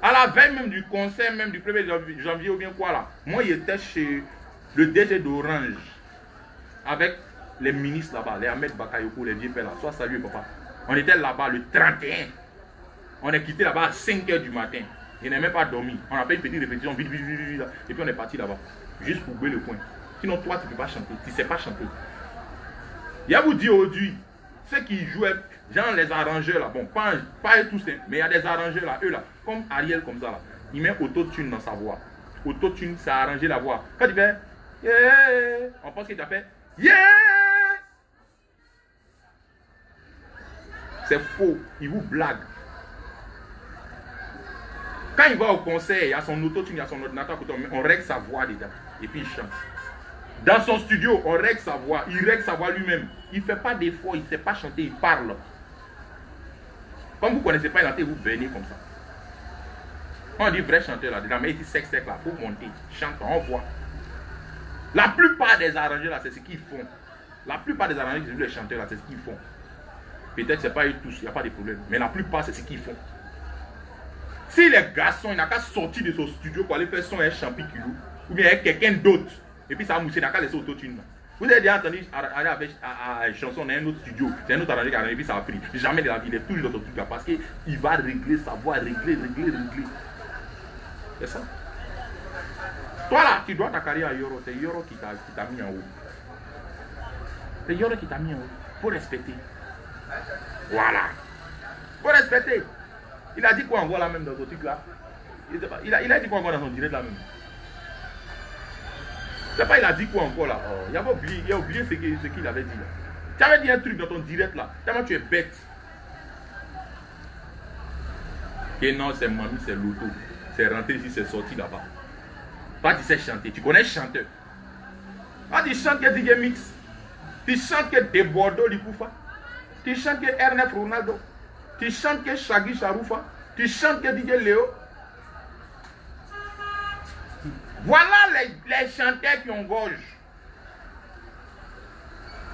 À la veille même du concert, même du 1er janvier ou bien quoi là, moi il était chez le DG d'Orange, avec les ministres là-bas, les Ahmed Bakayoko, les vieux pères là. Sois salué papa. On était là-bas le 31. On est quitté là-bas à 5 h du matin. Il n'a même pas dormi. On a fait une petite répétition, vite, et puis on est parti là-bas. Juste pour bouer le coin. Sinon, toi, tu ne peux pas chanter. Tu ne sais pas chanter. Il y a vous dire aujourd'hui, ceux qui jouaient, genre les arrangeurs là, bon, pas tous, mais il y a des arrangeurs là, eux là, comme Ariel comme ça là, il met autotune dans sa voix. Autotune, ça a arrangé la voix. Quand tu fais yeah, on pense que tu as fait yeah. C'est faux. Il vous blague. Quand il va au concert, il y a son autotune, il y a son ordinateur, on règle sa voix dedans. Et puis il chante. Dans son studio, on règle sa voix. Il règle sa voix lui-même. Il ne fait pas d'effort, il ne sait pas chanter, il parle. Comme vous ne connaissez pas, il entend vous bénir comme ça. On dit vrai chanteur là, dedans, mais ici sec là, il faut monter, chante, on voit. La plupart des arrangeurs là, c'est ce qu'ils font. La plupart des arrangeurs, les chanteurs là, c'est ce qu'ils font. Peut-être que ce n'est pas eux tous, il n'y a pas de problème. Mais la plupart, c'est ce qu'ils font. Si les garçons, il n'a qu'à sortir de son studio pour aller faire son un champi qui loue, ou bien avec quelqu'un d'autre, et puis ça va mousser, il n'a qu'à laisser autotune. Vous avez déjà entendu aller avec une chanson dans un autre studio, c'est un autre arrangeur qui a arrangé, et puis ça a pris. Jamais de la vie, il est toujours dans son truc là, parce qu'il va régler sa voix, régler. C'est ça. Toi là, tu dois ta carrière à Yoro, c'est Yoro qui t'a mis en haut. C'est Yoro qui t'a mis en haut. Il faut respecter. Voilà. Il faut respecter. Il a dit quoi encore là même dans son truc là? Il a dit quoi encore dans son direct là même? Je sais pas, il a dit quoi encore là? Il a oublié ce qu'il avait dit là. Tu avais dit un truc dans ton direct là. Tellement tu es bête. Et non, c'est mamie, c'est l'auto. C'est rentré ici, c'est sorti là-bas. Toi, tu sais chanter. Tu connais chanteur. Ah, tu chantes que DJ Mix. Tu chantes que De Bordeaux, Likoufa. Tu chantes que Ernest Ronaldo. Tu chantes que Shaggy Charoufa. Tu chantes que DJ Léo. Voilà les chanteurs qui ont gorge.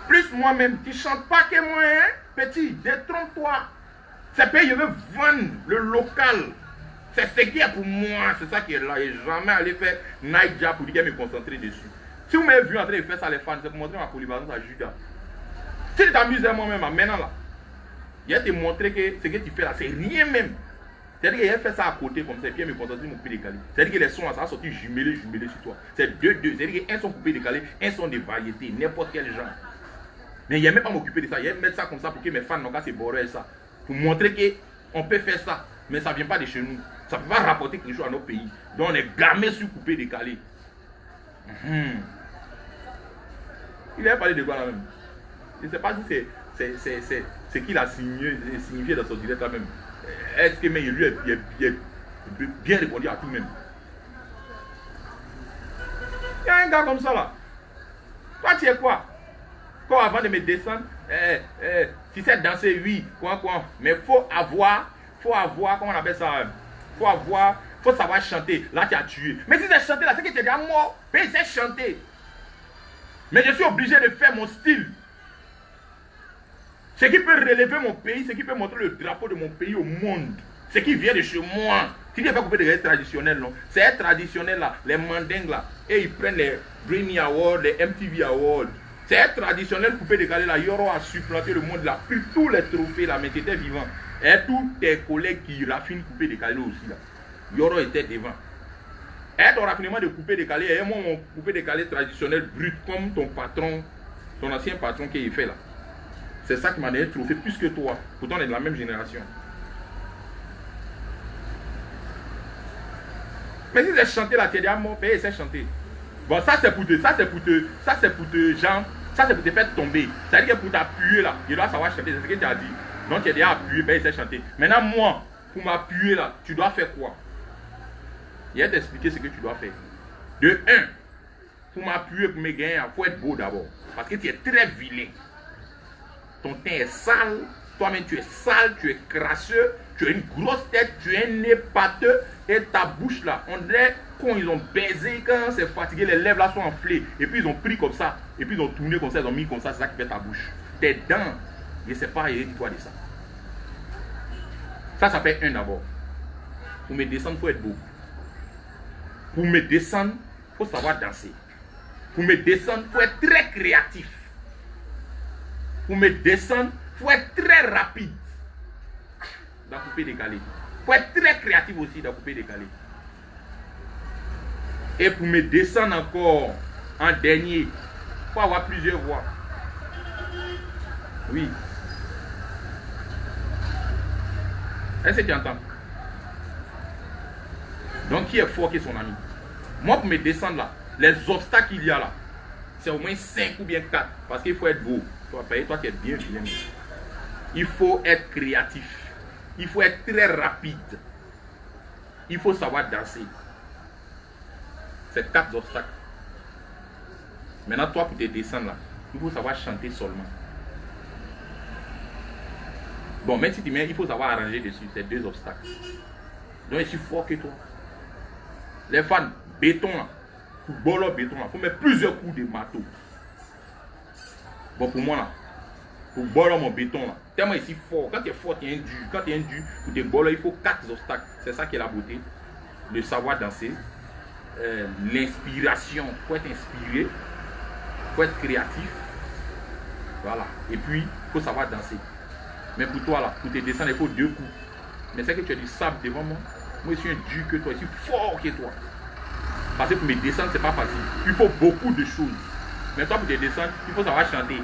Plus moi-même, tu ne chantes pas que moi, hein, petit, détrompe-toi. C'est payé, je veux vendre le local. C'est ce qui est pour moi, c'est ça qui est là. Et jamais aller faire night job pour dire me concentrer dessus. Si vous m'avez vu en train de faire ça, les fans, c'est pour montrer ma polyvalence à Judas. Si tu t'amuses à moi-même, maintenant là, il va te montrer que ce que tu fais là, c'est rien même. C'est-à-dire qu'il a fait ça à côté comme ça, et puis il me concentrer mon coupé décalé. C'est-à-dire que les sons, ça va sortir jumelé sur toi. C'est deux. C'est-à-dire qu'un son coupé décalé, un son de variété, n'importe quel genre. Mais il ne a même pas m'occuper de ça. Il va mettre ça comme ça pour que mes fans n'ont qu'à se border ça. Pour montrer qu'on peut faire ça. Mais ça ne vient pas de chez nous. Ça ne peut pas rapporter quelque chose à nos pays. Donc on est gamé sur coupé décalé. Il avait parlé de quoi là même? Je ne sais pas si c'est ce qu'il a signifié dans son direct là même. Est-ce que mais lui est bien répondu à tout même? Il y a un gars comme ça là. Toi tu es quoi? Quand avant de me descendre, tu sais danser, oui, quoi. Mais faut avoir, comment on appelle ça? Faut savoir chanter. Là tu as tué. Mais si c'est chanter là, c'est que tu es déjà mort. Mais c'est chanter. Mais je suis obligé de faire mon style. Ce qui peut relever mon pays, ce qui peut montrer le drapeau de mon pays au monde. Ce qui vient de chez moi. Si tu n'as pas coupé des traditionnels, non. C'est traditionnel là, les mandingues là. Et ils prennent les Grammy Awards, les MTV Awards. C'est traditionnel coupé décalé là. Yoro a supplanté le monde là. Pris tous les trophées là, mais tu étais vivant. Et tous tes collègues qui raffinent coupé décalé aussi là. Yoro était devant. Et ton raffinement de coupé décalé, et moi mon coupé décalé traditionnel brut comme ton patron, ton ancien patron qui fait là. C'est ça qui m'a donné trophée plus que toi. Pourtant on est de la même génération. Mais si c'est chanter là, tu es déjà mort, paye, c'est chanter. Bon, ça c'est pour te faire tomber. C'est-à-dire que pour t'appuyer là, il doit savoir chanter, c'est ce que tu as dit. Donc tu es déjà appuyé, paye, c'est chanter. Maintenant moi, pour m'appuyer là, tu dois faire quoi? Il va t'expliquer ce que tu dois faire. De 1, pour m'appuyer, pour me gagner, il faut être beau d'abord. Parce que tu es très vilain. Ton teint est sale, toi-même tu es sale, tu es crasseux, tu as une grosse tête, tu as un nez pâteux et ta bouche là, on dirait quand ils ont baisé, quand c'est fatigué, les lèvres là sont enflées et puis ils ont pris comme ça, et puis ils ont tourné comme ça, ils ont mis comme ça, c'est ça qui fait ta bouche. Tes dents, je ne sais pas, dis-toi de ça. Ça fait 1 d'abord. Pour me descendre, il faut être beau. Pour me descendre, il faut savoir danser. Pour me descendre, il faut être très créatif. Pour me descendre, il faut être très rapide dans couper décalé. Il faut être très créatif aussi dans couper décalé. Et pour me descendre encore en dernier, il faut avoir plusieurs voix. Oui. Est-ce que tu entends? Donc qui est fort qui est son ami? Moi, pour me descendre là, les obstacles qu'il y a là, c'est au moins 5 ou bien 4. Parce qu'il faut être beau. Toi qui es bien. Il faut être créatif. Il faut être très rapide. Il faut savoir danser. C'est 4 obstacles. Maintenant, toi, pour te descendre là, il faut savoir chanter seulement. Bon, même si tu mets, il faut savoir arranger dessus. C'est 2 obstacles. Donc, je suis fort que toi. Les fans, béton là. Pour bolo béton là, il faut mettre plusieurs coups de marteau. Bon, pour moi là, pour bolo mon béton là, tellement ici fort. Quand tu es fort, tu es un dur. Quand tu es un dur, pour te bolo, il faut 4 obstacles. C'est ça qui est la beauté. Le savoir danser. L'inspiration. Il faut être inspiré. Il faut être créatif. Voilà. Et puis, il faut savoir danser. Mais pour toi là, pour te descendre, il faut 2 coups. Mais c'est que tu as du sable devant moi. Moi, je suis un dur que toi. Je suis fort que toi. Parce que pour me descendre, c'est pas facile. Il faut beaucoup de choses. Mais toi, pour te descendre, il faut savoir chanter.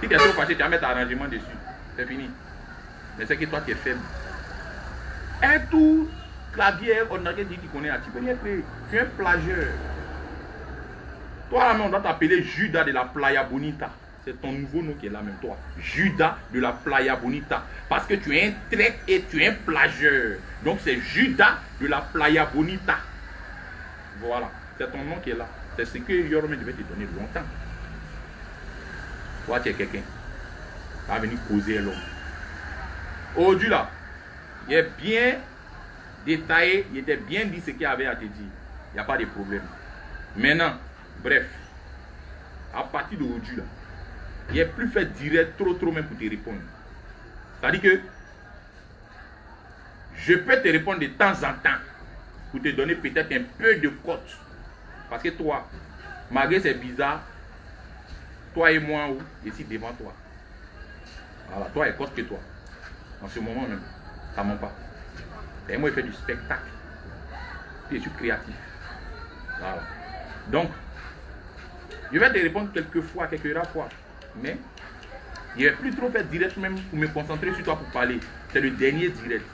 Si tu es trop fâché, tu vas mettre un arrangement dessus. C'est fini. Mais c'est que toi, tu es faible. Un tout clavier, on a dit qu'il connaît à Tibet. Tu es un plageur. Toi, là, on doit t'appeler Judas de la Playa Bonita. C'est ton nouveau nom qui est là même, toi. Judas de la Playa Bonita. Parce que tu es un traître et tu es un plageur. Donc, c'est Judas de la Playa Bonita. Voilà. C'est ton nom qui est là. C'est ce que Yorome devait te donner longtemps. Toi, tu es quelqu'un. Tu vas venir causer l'homme. Aujourd'hui, là, il est bien détaillé. Il était bien dit ce qu'il avait à te dire. Il n'y a pas de problème. Maintenant, bref. À partir d'aujourd'hui, là, il n'est plus fait direct trop même pour te répondre. C'est-à-dire que je peux te répondre de temps en temps pour te donner peut-être un peu de cote. Parce que toi, malgré c'est bizarre, toi et moi, ici devant toi. Voilà, toi est cote que toi. En ce moment même, ça ne ment pas. Et moi, je fais du spectacle. Puis je suis créatif. Voilà. Donc, je vais te répondre quelques rares fois. Mais, je ne vais plus trop faire direct même pour me concentrer sur toi pour parler. C'est le dernier direct.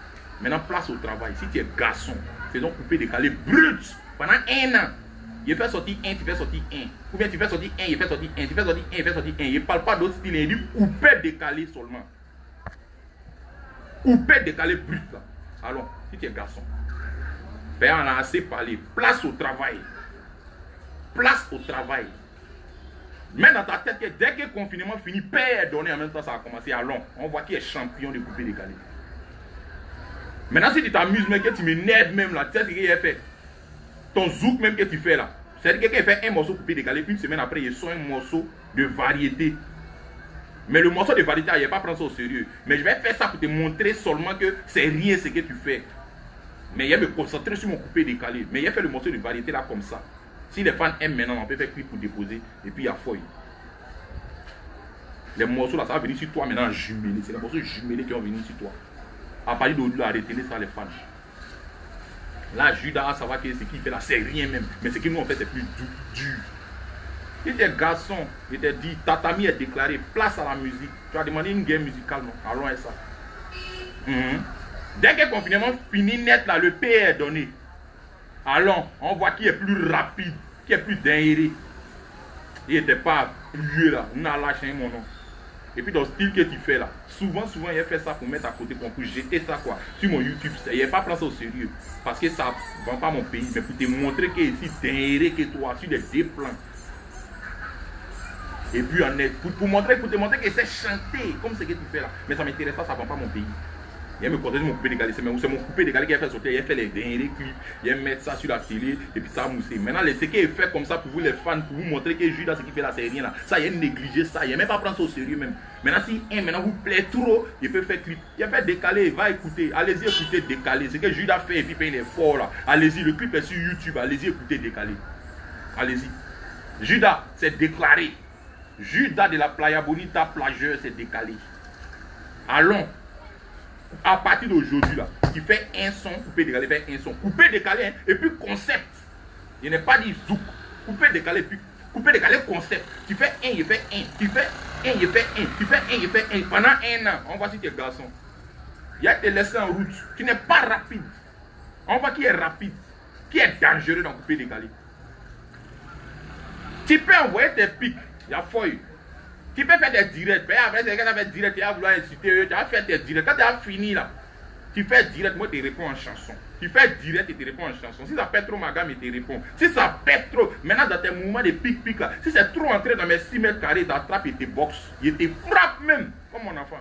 Maintenant, place au travail. Si tu es garçon, faisons couper décaler brut pendant 1 an. Il fait sortir 1, tu fais sortir 1. Ou bien tu fais sortir 1, il fait sortir 1, tu fais sortir 1, il fait sortir 1. Il ne parle pas d'autre style, il dit couper décaler seulement. Couper décaler brut là. Alors, si tu es garçon, ben on a assez parlé. Place au travail. Place au travail. Mets dans ta tête que dès que le confinement finit, paix est donné en même temps, ça a commencé. Allons, on voit qui est champion de couper décaler. Maintenant, si tu t'amuses, même que tu m'énerves même là, tu sais ce qu'il a fait. Ton zouk même que tu fais là. C'est-à-dire que quelqu'un fait un morceau coupé décalé, une semaine après, il sort un morceau de variété. Mais le morceau de variété, il ne va pas prendre ça au sérieux. Mais je vais faire ça pour te montrer seulement que c'est rien ce que tu fais. Mais il va me concentrer sur mon coupé décalé. Mais il a fait le morceau de variété là comme ça. Si les fans aiment maintenant, on peut faire clip pour déposer. Et puis il y a feuille. Les morceaux là, ça va venir sur toi maintenant jumelés. C'est les morceaux jumelés qui vont venir sur toi. À partir d'aujourd'hui, arrêtez ça les fans. Là, Judas, ça va que ce qu'il fait là, c'est rien même. Mais ce qu'il nous fait, c'est plus dur. Si tu es garçon, je t'ai dit, Tatami est déclaré, place à la musique. Tu as demandé une guerre musicale, non? Allons à ça. Dès que le confinement finit net, là, le paix est donné. Allons, on voit qui est plus rapide, qui est plus dingue. Il n'était pas appuyé là, on a lâché mon nom. Et puis dans le style que tu fais là, souvent il a fait ça pour mettre à côté, pour jeter ça quoi, sur mon YouTube. Il n'a pas pris ça au sérieux. Parce que ça ne vend pas mon pays, mais pour te montrer que ici, dingue que toi, sur des déplans. Et puis pour te montrer que c'est chanter comme ce que tu fais là. Mais ça ne m'intéresse pas, ça ne vend pas mon pays. Il me contente mon coupé décalé, c'est mon coupé décalé qui a fait sauter, il a fait les derniers clips, il a mettre ça sur la télé et puis ça a moussé. Maintenant, ce qu'il a fait comme ça pour vous les fans, pour vous montrer que Judas ce qu'il fait là, c'est rien là. Ça, il a négligé ça, il n'a même pas prendre ça au sérieux même. Maintenant, si maintenant vous plaît trop, il peut faire clip. Il a fait décaler, va écouter, allez-y écouter décaler. Ce que Judas fait et puis il est fort là. Allez-y, le clip est sur YouTube, allez-y écouter décaler. Allez-y. Judas, c'est déclaré. Judas de la Playa Bonita, plageur, c'est décalé. Allons. À partir d'aujourd'hui, là, tu fais un son, coupé décalé, fait un son, coupé décalé, hein, et puis concept. Il n'est pas dit zouk, coupé décalé, puis coupé décalé, concept. Tu fais un, il fait un, tu fais un, il fait un, tu fais un, il fait un. Pendant 1 an, on voit si tu es garçon. Il y a des laissés en route qui n'est pas rapide. On voit qui est rapide, qui est dangereux dans coupé décalé. Tu peux envoyer tes pics, il y a feuille. Tu peux faire des directs. Mais après, c'est quand tu as fait direct, tu vas vouloir insulter eux, tu vas faire tes directs. Quand tu as fini là, tu fais direct, moi je te réponds en chanson. Tu fais direct et tu réponds en chanson. Si ça pète trop ma gamme, je te réponds. Si ça pète trop, maintenant dans tes mouvements de pic là, si c'est trop entré dans mes 6 mètres carrés, t'attrapes et te boxe. Il te frappe même, comme mon enfant.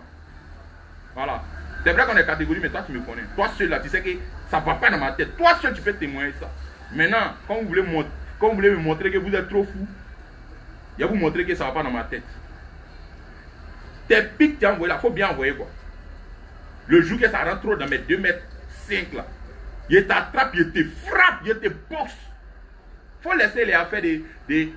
Voilà. C'est vrai qu'on est catégorie, mais toi tu me connais. Toi seul là, tu sais que ça ne va pas dans ma tête. Toi seul tu peux témoigner ça. Maintenant, quand vous voulez me montrer que vous êtes trop fou, je vais vous montrer que ça ne va pas dans ma tête. Tes pics, tu as envoyé là, il faut bien envoyer quoi. Le jour que ça rentre trop dans mes 2 mètres 5 là, il t'attrape, il te frappe, il te boxe. Il faut laisser les affaires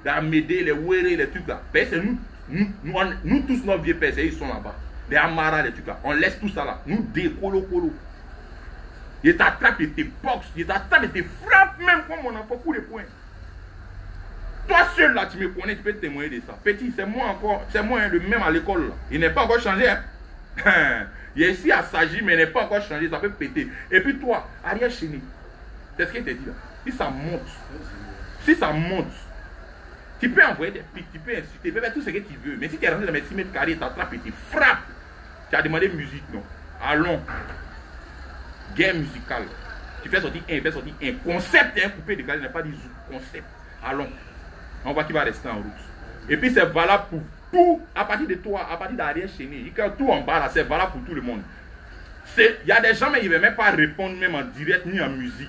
d'Amédée, les Wéré, les trucs là. Parce que nous tous, nos vieux pères, ils sont là-bas. Les Amara, les trucs là. On laisse tout ça là. Nous, des colo. Il t'attrape, il te boxe, il t'attrape, il te frappe même comme mon enfant, coup de poing. Toi seul là, tu me connais, tu peux témoigner de ça. Petit, c'est moi encore, c'est moi hein, le même à l'école là. Il n'est pas encore changé. Hein. Il est ici à s'agir, mais il n'est pas encore changé, ça peut péter. Et puis toi, arrière chéni, c'est ce qu'il te dit là. Si ça monte, tu peux envoyer des pics, tu peux insulter, tu peux faire tout ce que tu veux. Mais si tu es rentré dans mes 6 mètres carrés, tu t'attrapes et tu frappes. Tu as demandé musique, non? Allons. Guerre musicale. Tu fais sortir un. Concept, un coupé de il n'a pas dit concept. Allons. On voit qu'il va rester en route. Et puis c'est valable pour tout, à partir de toi, à partir d'arrière chéni. Tout en bas là, c'est valable pour tout le monde. Il y a des gens, mais ils ne veulent même pas répondre, même en direct ni en musique.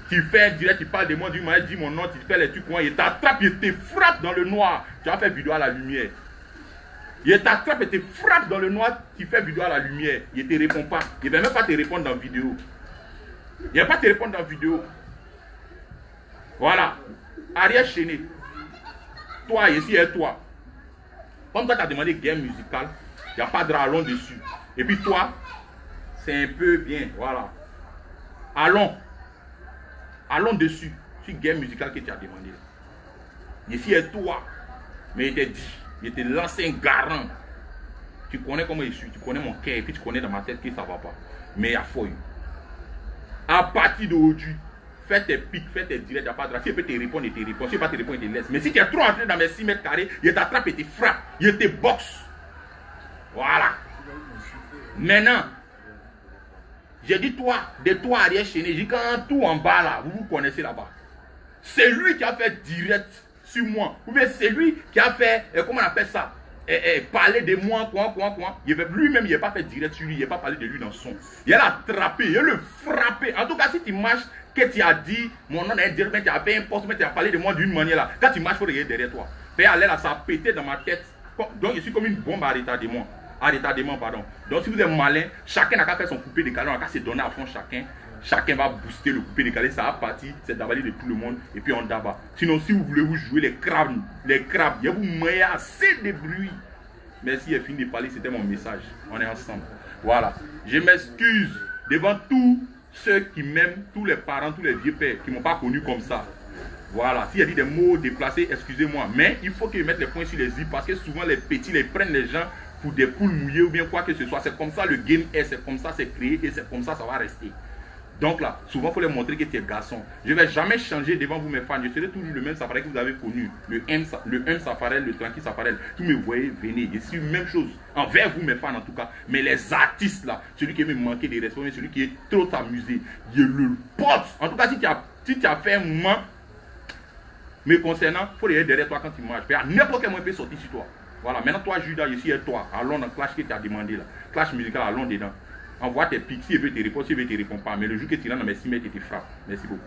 Tu fais un direct, tu parles de moi, dis mon nom, tu fais les trucs, il t'attrape, il te frappe dans le noir. Tu vas faire vidéo à la lumière. Il t'attrape et te frappe dans le noir, tu fais vidéo à la lumière. Il ne te répond pas. Il ne va même pas te répondre dans la vidéo. Il ne va pas te répondre dans la vidéo. Voilà. Arrière chéni. Toi, ici et toi. Comme toi, tu as demandé guerre musicale, il n'y a pas de rallon dessus. Et puis toi, c'est un peu bien. Voilà. Allons dessus. C'est guerre musicale que tu as demandé. Ici et toi. Mais il t'a dit. Il te lance un garant. Tu connais comment je suis, tu connais mon cœur, et puis tu connais dans ma tête que ça ne va pas. Mais il y a fouille. À partir d'aujourd'hui, fais tes pics, fais tes directs, il n'y a pas de race. Si il peut te répondre, il te répond. Si il ne peut pas te répondre, il te laisse. Mais si tu es trop entré dans mes 6 mètres carrés, il t'attrape et te frappe. Il te boxe. Voilà. Maintenant, j'ai dit toi, de toi arrière chéné, j'ai dit quand tout en bas là, vous vous connaissez là-bas. C'est lui qui a fait direct sur moi. Ou bien c'est lui qui a fait, comment on appelle ça, parler de moi, quoi. Lui-même, il n'a pas fait direct sur lui, il n'a pas parlé de lui dans son. Il a attrapé, il a le frappé. En tout cas, si tu marches, que tu as dit, mon nom est direct, mais tu as fait un poste, mais tu as parlé de moi d'une manière là. Quand tu marches, il faut regarder derrière toi. Puis aller là, ça a pété dans ma tête. Donc je suis comme une bombe à retardement. Pardon. Donc si vous êtes malin, chacun n'a qu'à faire son coupé décalé, on n'a qu'à se donner à fond chacun. Chacun va booster le coupé décalé, ça va partir, c'est d'avaler de tout le monde et puis on d'abat. Sinon, si vous voulez vous jouer les crabes, il y a vous moyen assez de bruit. Merci, il est fini de parler, c'était mon message. On est ensemble. Voilà. Je m'excuse devant tous ceux qui m'aiment, tous les parents, tous les vieux pères qui ne m'ont pas connu comme ça. Voilà. S'il y a dit des mots déplacés, excusez-moi. Mais il faut qu'ils mettent les points sur les i parce que souvent les petits les prennent les gens pour des poules mouillées ou bien quoi que ce soit. C'est comme ça le game est, c'est comme ça c'est créé et c'est comme ça ça va rester. Donc là, souvent il faut leur montrer que tu es garçon. Je ne vais jamais changer devant vous mes fans. Je serai toujours le même Safarel que vous avez connu. Le M Safarel, le tranquille Safarel. Vous me voyez venir. Je suis même chose envers vous mes fans en tout cas. Mais les artistes là, celui qui me manquer de respect, celui qui est trop amusé, je le porte. En tout cas, si tu as fait un moment me concernant, il faut les derrière toi quand tu marches. N'importe quel moment peut sortir sur toi. Voilà, maintenant toi Judas, je suis et toi. Allons dans le clash que tu as demandé là. Clash musical, allons dedans. Envoie tes pics, si il veut te répondre, si il veut te répondre pas. Mais le jour que tu rentres dans mes 6 mètres, il te frappe. Merci beaucoup.